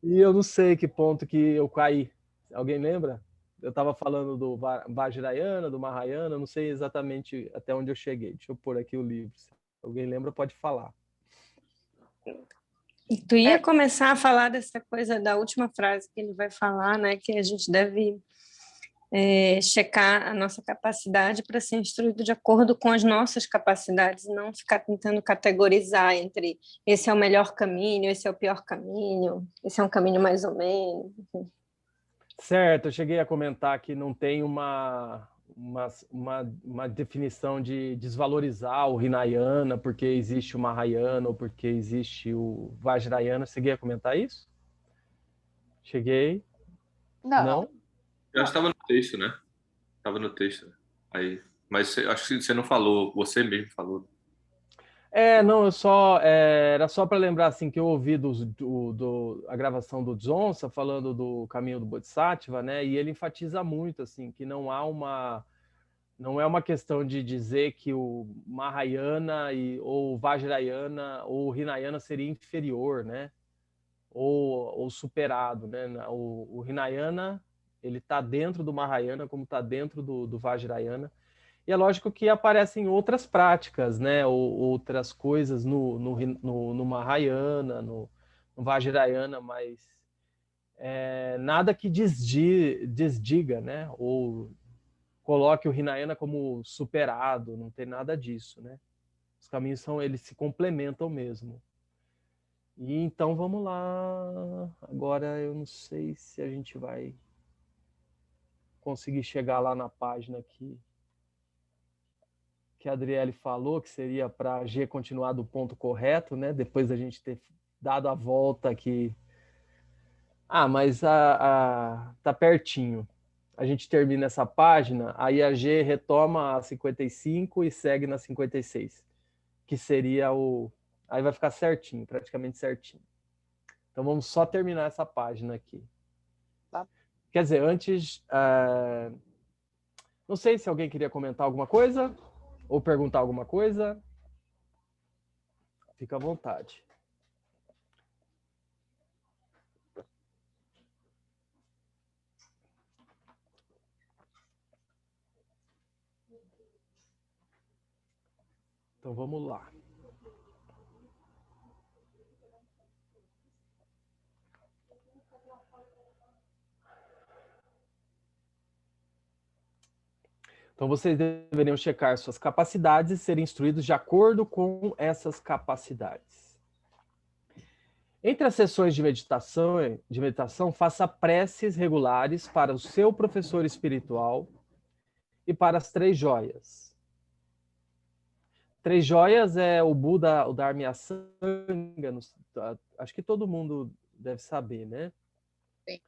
E eu não sei que ponto que eu caí. Alguém lembra? Eu estava falando do Vajrayana, do Mahayana, não sei exatamente até onde eu cheguei. Deixa eu pôr aqui o livro. Se alguém lembra, pode falar. Tu ia começar a falar dessa coisa da última frase que ele vai falar, né? Que a gente deve checar a nossa capacidade para ser instruído de acordo com as nossas capacidades, não ficar tentando categorizar entre esse é o melhor caminho, esse é o pior caminho, esse é um caminho mais ou menos. Certo, eu cheguei a comentar que não tem uma definição de desvalorizar o Hinayana porque existe o Mahayana ou porque existe o Vajrayana. Cheguei a comentar isso? Cheguei? Não? Eu estava no texto, né? Estava no texto. Aí, mas acho que você não falou, você mesmo falou. Não, era só para lembrar assim que eu ouvi a gravação do Dzonsa falando do caminho do Bodhisattva, né? E ele enfatiza muito assim que não é uma questão de dizer que o Mahayana ou o Vajrayana ou o Hinayana seria inferior, né? Ou superado, né? O Hinayana ele está dentro do Mahayana como está dentro do Vajrayana. E é lógico que aparecem outras práticas, né? Ou outras coisas no Mahayana, no Vajrayana, mas nada que desdiga, né? Ou coloque o Hinayana como superado, não tem nada disso, né? Os caminhos eles se complementam mesmo. E então vamos lá. Agora eu não sei se a gente vai conseguir chegar lá na página aqui que a Adriele falou, que seria para G continuar do ponto correto, né? Depois da gente ter dado a volta aqui. Mas tá pertinho. A gente termina essa página, aí a G retoma a 55 e segue na 56, que seria aí vai ficar certinho, praticamente certinho. Então vamos só terminar essa página aqui. Tá. Quer dizer, antes... Não sei se alguém queria comentar alguma coisa ou perguntar alguma coisa. Fica à vontade. Então vamos lá. Então vocês deveriam checar suas capacidades e serem instruídos de acordo com essas capacidades. Entre as sessões de meditação, faça preces regulares para o seu professor espiritual e para as 3 joias. 3 joias é o Buda, o Dharma e a Sangha, acho que todo mundo deve saber, né? Sim.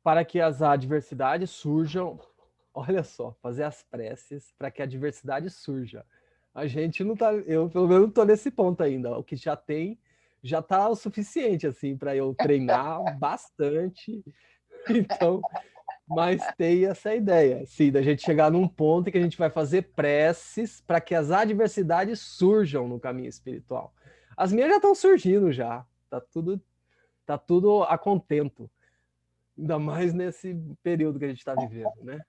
Para que as adversidades surjam, olha só, fazer as preces para que a adversidade surja. A gente não tá, eu pelo menos não tô nesse ponto ainda. O que já tem, já tá o suficiente assim para eu treinar bastante. Então, mas tem essa ideia, sim, da gente chegar num ponto em que a gente vai fazer preces para que as adversidades surjam no caminho espiritual. As minhas já estão surgindo já, tá tudo a contento, ainda mais nesse período que a gente está vivendo, né?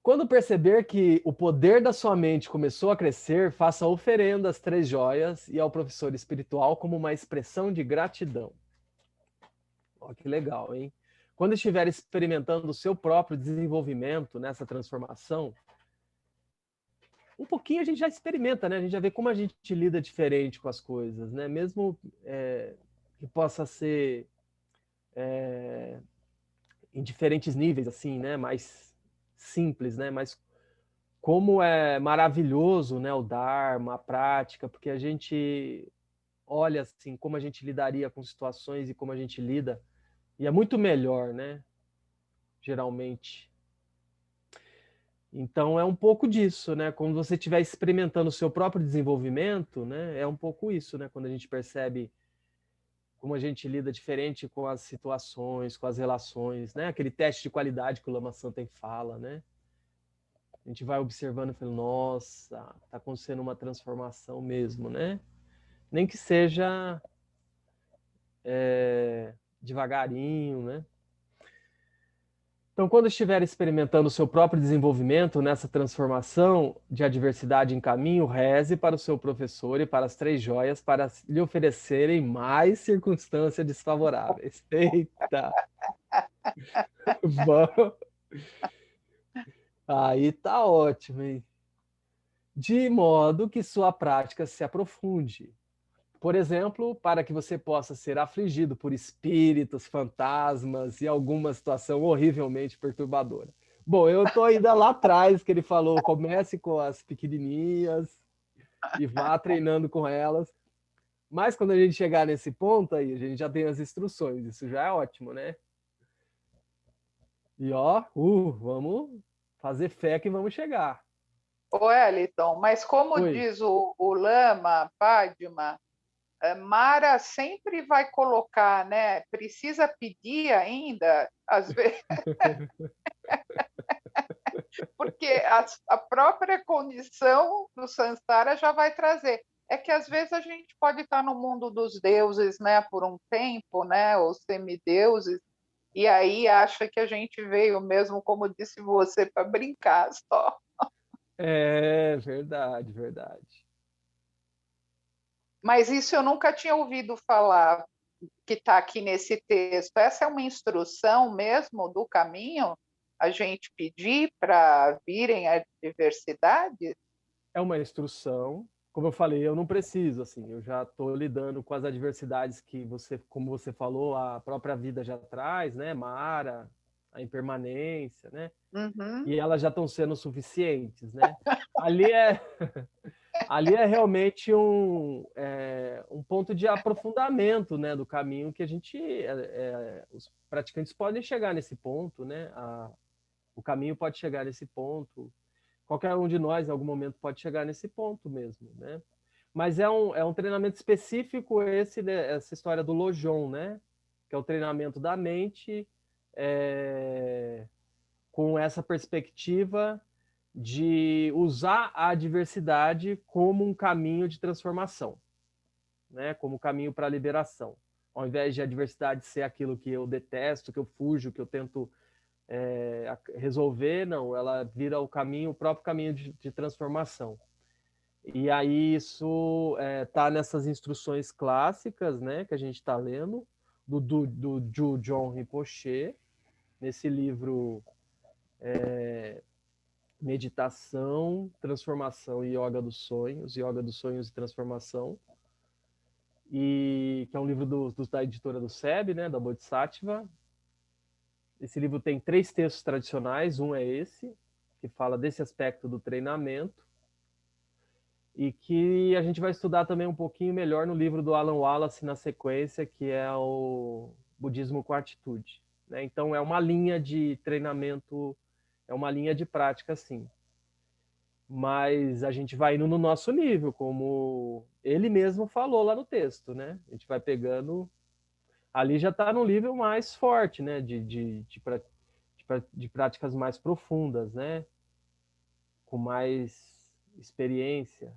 Quando perceber que o poder da sua mente começou a crescer, faça oferenda às 3 joias e ao professor espiritual como uma expressão de gratidão. Olha que legal, hein? Quando estiver experimentando o seu próprio desenvolvimento nessa transformação, um pouquinho a gente já experimenta, né? A gente já vê como a gente lida diferente com as coisas, né? Mesmo que possa ser em diferentes níveis, assim, né? Mais simples, né? Mas como é maravilhoso, né? O Dharma, a prática, porque a gente olha assim como a gente lidaria com situações e como a gente lida, e é muito melhor, né? Geralmente. Então é um pouco disso, né? Quando você estiver experimentando o seu próprio desenvolvimento, né? É um pouco isso, né? Quando a gente percebe como a gente lida diferente com as situações, com as relações, né? Aquele teste de qualidade que o Lama Santem fala, né? A gente vai observando e fala, nossa, tá acontecendo uma transformação mesmo, né? Nem que seja devagarinho, né? Então, quando estiver experimentando o seu próprio desenvolvimento nessa transformação de adversidade em caminho, reze para o seu professor e para as 3 joias para lhe oferecerem mais circunstâncias desfavoráveis. Eita! Vamos. Aí tá ótimo, hein? De modo que sua prática se aprofunde. Por exemplo, para que você possa ser afligido por espíritos, fantasmas e alguma situação horrivelmente perturbadora. Bom, eu estou ainda lá atrás, que ele falou, comece com as pequenininhas e vá treinando com elas. Mas quando a gente chegar nesse ponto aí, a gente já tem as instruções, isso já é ótimo, né? E ó, vamos fazer fé que vamos chegar. Ô, Wellington, mas como Oi. diz o Lama, Padma, Mara sempre vai colocar, né? Precisa pedir ainda, às vezes, porque a própria condição do Sansara já vai trazer. É que às vezes a gente pode estar no mundo dos deuses, né, por um tempo, né, ou semideuses, e aí acha que a gente veio mesmo, como disse você, para brincar só. É verdade, verdade. Mas isso eu nunca tinha ouvido falar, que está aqui nesse texto. Essa é uma instrução mesmo do caminho, a gente pedir para virem a diversidade? É uma instrução. Como eu falei, eu não preciso, assim, eu já estou lidando com as adversidades que você, como você falou, a própria vida já traz, né? Mara, a impermanência, né? Uhum. E elas já estão sendo suficientes, né? Ali é, ali é realmente um ponto de aprofundamento, né, do caminho que a gente, os praticantes podem chegar nesse ponto, né? O caminho pode chegar nesse ponto. Qualquer um de nós, em algum momento, pode chegar nesse ponto mesmo, né? Mas é um treinamento específico essa história do Lojon, né? Que é o treinamento da mente com essa perspectiva de usar a adversidade como um caminho de transformação, né? Como caminho para a liberação. Ao invés de a adversidade ser aquilo que eu detesto, que eu fujo, que eu tento resolver, não, ela vira o próprio caminho de transformação. E aí isso tá nessas instruções clássicas, né, que a gente está lendo, do Ju John Rinpoche, nesse livro Meditação, Transformação e Yoga dos Sonhos e Transformação, e que é um livro da editora do SEB, né, da Bodhisattva. Esse livro tem 3 textos tradicionais, um é esse, que fala desse aspecto do treinamento, e que a gente vai estudar também um pouquinho melhor no livro do Alan Wallace na sequência, que é o Budismo com Atitude, né? Então é uma linha de treinamento, é uma linha de prática, sim. Mas a gente vai indo no nosso nível, como ele mesmo falou lá no texto, né? A gente vai pegando... Ali já está no nível mais forte, né? De práticas mais profundas, né? Com mais experiência.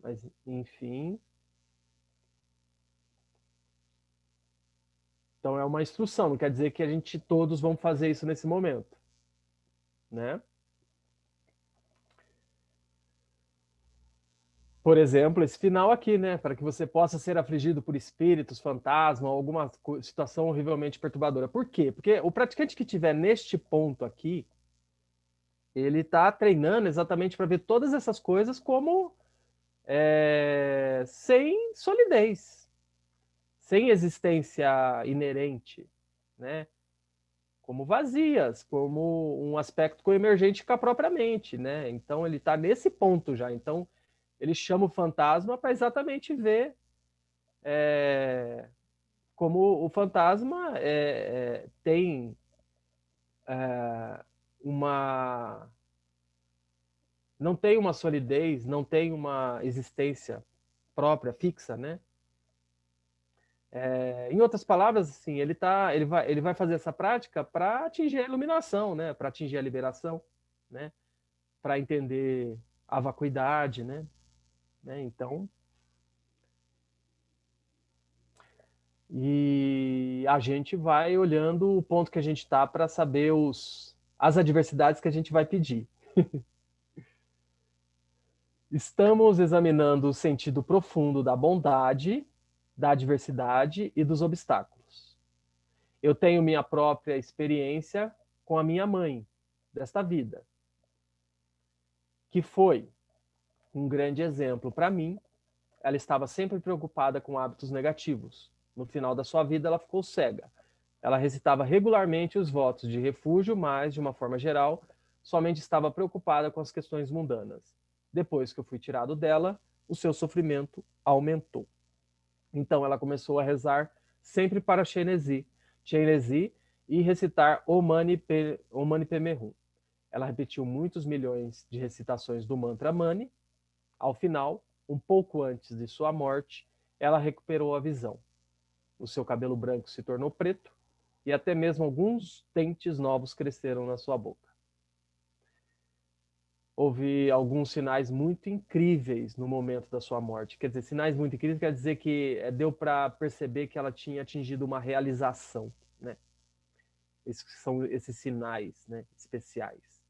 Mas, enfim... Então é uma instrução, não quer dizer que a gente todos vão fazer isso nesse momento, né? Por exemplo, esse final aqui, né? Para que você possa ser afligido por espíritos, fantasma ou alguma situação horrivelmente perturbadora. Por quê? Porque o praticante que estiver neste ponto aqui, ele está treinando exatamente para ver todas essas coisas como sem solidez, sem existência inerente, né? Como vazias, como um aspecto coemergente com a própria mente, né? Então ele está nesse ponto já. Então ele chama o fantasma para exatamente ver como o fantasma tem uma... não tem uma solidez, não tem uma existência própria, fixa, né? Em outras palavras, assim, ele vai fazer essa prática para atingir a iluminação, né? Para atingir a liberação, né? Para entender a vacuidade, né? Então, e a gente vai olhando o ponto que a gente está para saber as adversidades que a gente vai pedir. Estamos examinando o sentido profundo da bondade, da adversidade e dos obstáculos. Eu tenho minha própria experiência com a minha mãe desta vida, que foi um grande exemplo para mim. Ela estava sempre preocupada com hábitos negativos. No final da sua vida, ela ficou cega. Ela recitava regularmente os votos de refúgio, mas, de uma forma geral, somente estava preocupada com as questões mundanas. Depois que eu fui tirado dela, o seu sofrimento aumentou. Então ela começou a rezar sempre para Shenezi, e recitar Om Mani Padme Hum. Ela repetiu muitos milhões de recitações do mantra Mani. Ao final, um pouco antes de sua morte, ela recuperou a visão. O seu cabelo branco se tornou preto e até mesmo alguns dentes novos cresceram na sua boca. Houve alguns sinais muito incríveis no momento da sua morte. Quer dizer, sinais muito incríveis quer dizer que deu para perceber que ela tinha atingido uma realização, né? Esses são esses sinais, né, especiais.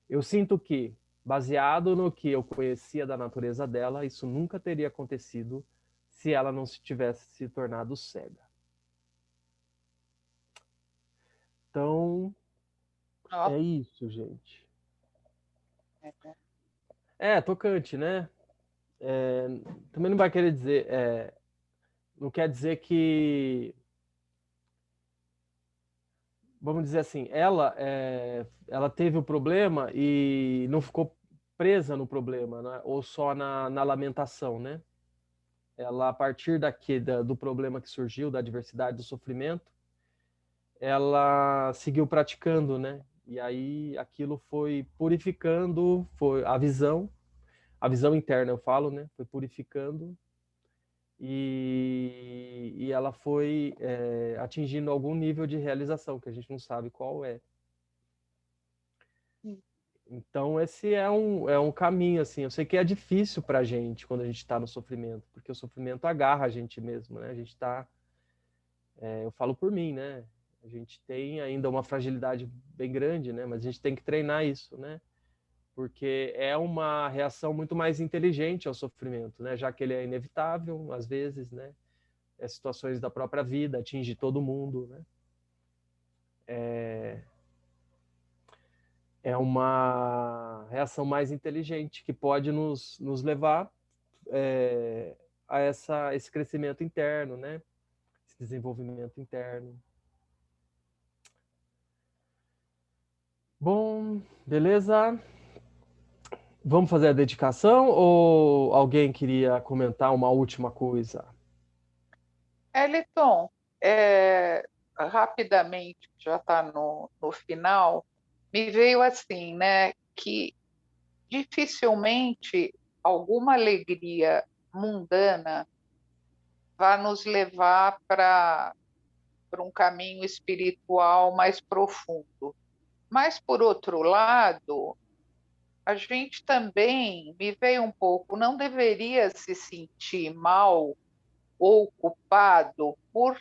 Eu sinto que, baseado no que eu conhecia da natureza dela, isso nunca teria acontecido se ela não tivesse se tornado cega. Então, é isso, gente. Tocante, né? Também não vai querer dizer... não quer dizer que... Vamos dizer assim, ela teve o problema e não ficou presa no problema, né? Ou só na lamentação, né? Ela, a partir do problema que surgiu, da adversidade, do sofrimento, ela seguiu praticando, né? E aí aquilo foi purificando, foi a visão interna, eu falo, né? Foi purificando e ela foi atingindo algum nível de realização, que a gente não sabe qual é. Então esse é um caminho, assim. Eu sei que é difícil para a gente quando a gente está no sofrimento, porque o sofrimento agarra a gente mesmo, né? A gente está... eu falo por mim, né? A gente tem ainda uma fragilidade bem grande, né? Mas a gente tem que treinar isso, né? Porque é uma reação muito mais inteligente ao sofrimento, né? Já que ele é inevitável, às vezes, né? Situações da própria vida, atinge todo mundo, né? É uma reação mais inteligente que pode nos levar a esse crescimento interno, né? Desenvolvimento interno. beleza? Vamos fazer a dedicação ou alguém queria comentar uma última coisa? Eliton, rapidamente, já está no final, me veio assim, né, que dificilmente alguma alegria mundana vai nos levar para um caminho espiritual mais profundo. Mas, por outro lado, a gente também, me veio um pouco, não deveria se sentir mal ou culpado por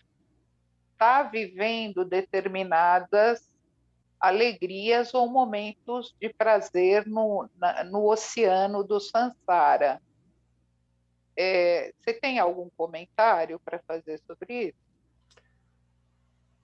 estar vivendo determinadas alegrias ou momentos de prazer no oceano do Sansara. Você tem algum comentário para fazer sobre isso?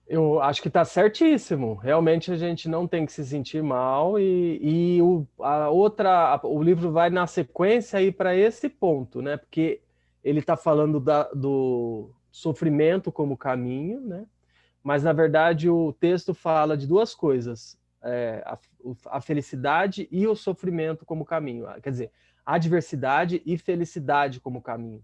Eu acho que está certíssimo. Realmente a gente não tem que se sentir mal e o livro vai na sequência aí para esse ponto, né? Porque ele está falando do sofrimento como caminho, né? Mas na verdade o texto fala de duas coisas: a felicidade e o sofrimento como caminho. Quer dizer, adversidade e felicidade como caminho.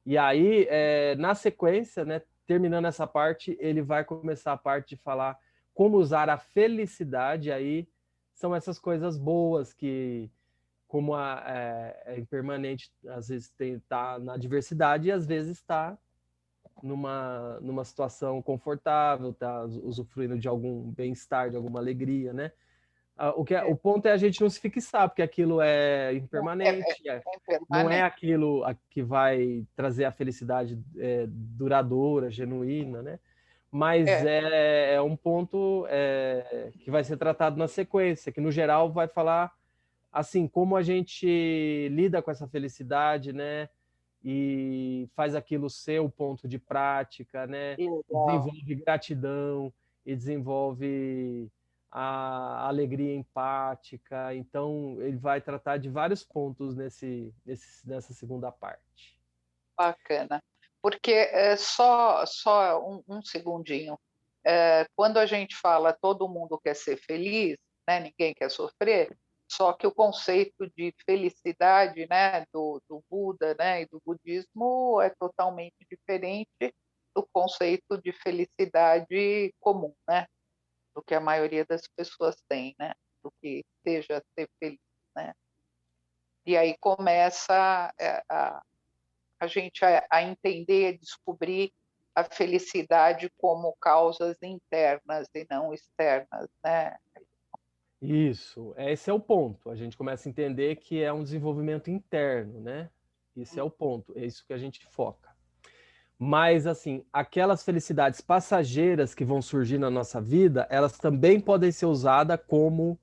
E aí, na sequência, né? Terminando essa parte, ele vai começar a parte de falar como usar a felicidade. Aí são essas coisas boas que, como é impermanente, às vezes está na diversidade e às vezes está numa situação confortável, está usufruindo de algum bem-estar, de alguma alegria, né? O ponto é a gente não se fixar, porque aquilo é impermanente, não é aquilo que vai trazer a felicidade duradoura, genuína, né? Mas é um ponto que vai ser tratado na sequência, que no geral vai falar assim, como a gente lida com essa felicidade, né? E faz aquilo ser o ponto de prática, né? Desenvolve gratidão e desenvolve a alegria empática. Então, ele vai tratar de vários pontos nessa segunda parte. Bacana. Porque só um segundinho. Quando a gente fala todo mundo quer ser feliz, né, ninguém quer sofrer, só que o conceito de felicidade, né, do Buda, né, e do budismo é totalmente diferente do conceito de felicidade comum, né, do que a maioria das pessoas tem, né, do que seja ser feliz, né. E aí começa a gente a entender, a descobrir a felicidade como causas internas e não externas, né? Isso, esse é o ponto. A gente começa a entender que é um desenvolvimento interno, né? Esse é o ponto, é isso que a gente foca. Mas, assim, aquelas felicidades passageiras que vão surgir na nossa vida, elas também podem ser usadas como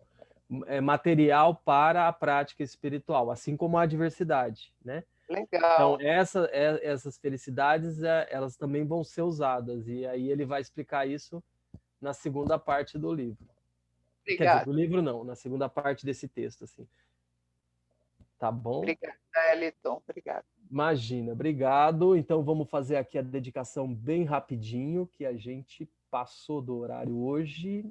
material para a prática espiritual, assim como a adversidade, né? Legal. Então, essas felicidades, elas também vão ser usadas. E aí ele vai explicar isso na segunda parte do livro. Obrigada. Quer dizer, do livro não, na segunda parte desse texto, assim. Tá bom? Obrigada, Eliton. Obrigada. Imagina, obrigado. Então vamos fazer aqui a dedicação bem rapidinho, que a gente passou do horário hoje.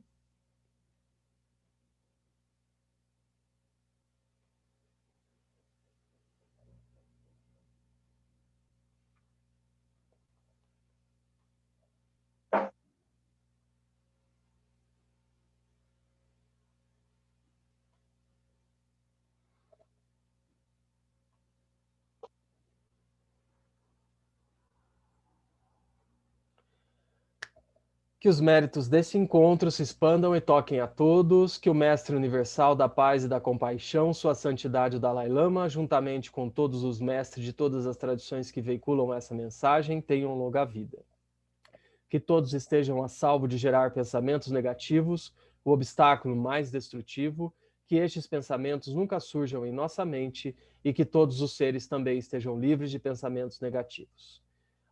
Que os méritos desse encontro se expandam e toquem a todos, que o Mestre Universal da Paz e da Compaixão, Sua Santidade o Dalai Lama, juntamente com todos os mestres de todas as tradições que veiculam essa mensagem, tenham longa vida. Que todos estejam a salvo de gerar pensamentos negativos, o obstáculo mais destrutivo, que estes pensamentos nunca surjam em nossa mente e que todos os seres também estejam livres de pensamentos negativos.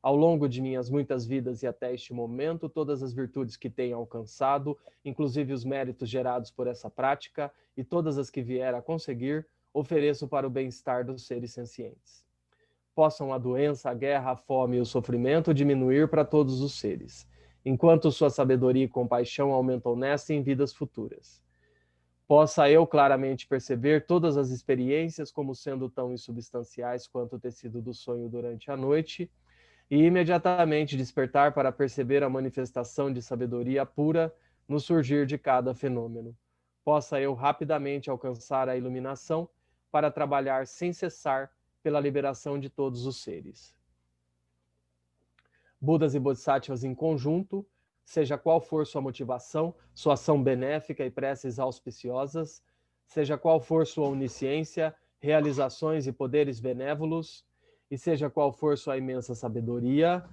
Ao longo de minhas muitas vidas e até este momento, todas as virtudes que tenho alcançado, inclusive os méritos gerados por essa prática e todas as que vier a conseguir, ofereço para o bem-estar dos seres sencientes. Possam a doença, a guerra, a fome e o sofrimento diminuir para todos os seres, enquanto sua sabedoria e compaixão aumentam nesta e em vidas futuras. Possa eu claramente perceber todas as experiências como sendo tão insubstanciais quanto o tecido do sonho durante a noite, e imediatamente despertar para perceber a manifestação de sabedoria pura no surgir de cada fenômeno. Possa eu rapidamente alcançar a iluminação para trabalhar sem cessar pela liberação de todos os seres. Budas e Bodhisattvas em conjunto, seja qual for sua motivação, sua ação benéfica e preces auspiciosas, seja qual for sua onisciência, realizações e poderes benévolos, e seja qual for sua imensa sabedoria,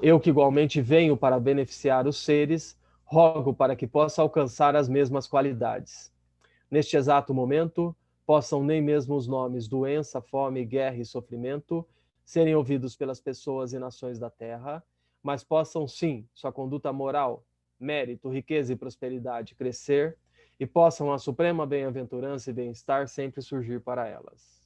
eu que igualmente venho para beneficiar os seres, rogo para que possa alcançar as mesmas qualidades. Neste exato momento, possam nem mesmo os nomes doença, fome, guerra e sofrimento serem ouvidos pelas pessoas e nações da Terra, mas possam sim sua conduta moral, mérito, riqueza e prosperidade crescer, e possam a suprema bem-aventurança e bem-estar sempre surgir para elas.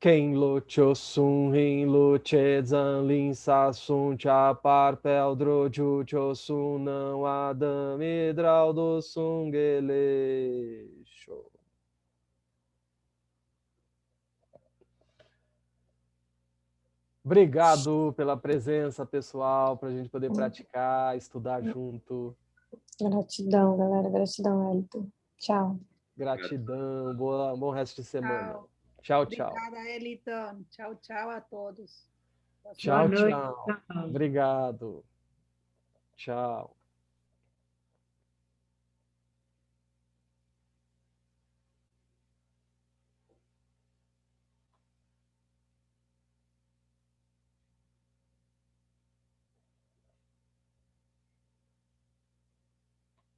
Quem lo cho sun rin lo che zan lin sa sun cha par pel dro ju cho sun não adam hidral do sun gele show. Obrigado pela presença, pessoal, para a gente poder praticar, estudar junto. Gratidão, galera. Gratidão, Elton. Tchau. Gratidão. Bom resto de semana. Tchau. Tchau, tchau. Obrigada, Eliton. Tchau, tchau a todos. Tchau, Boa noite. tchau. Obrigado. Tchau.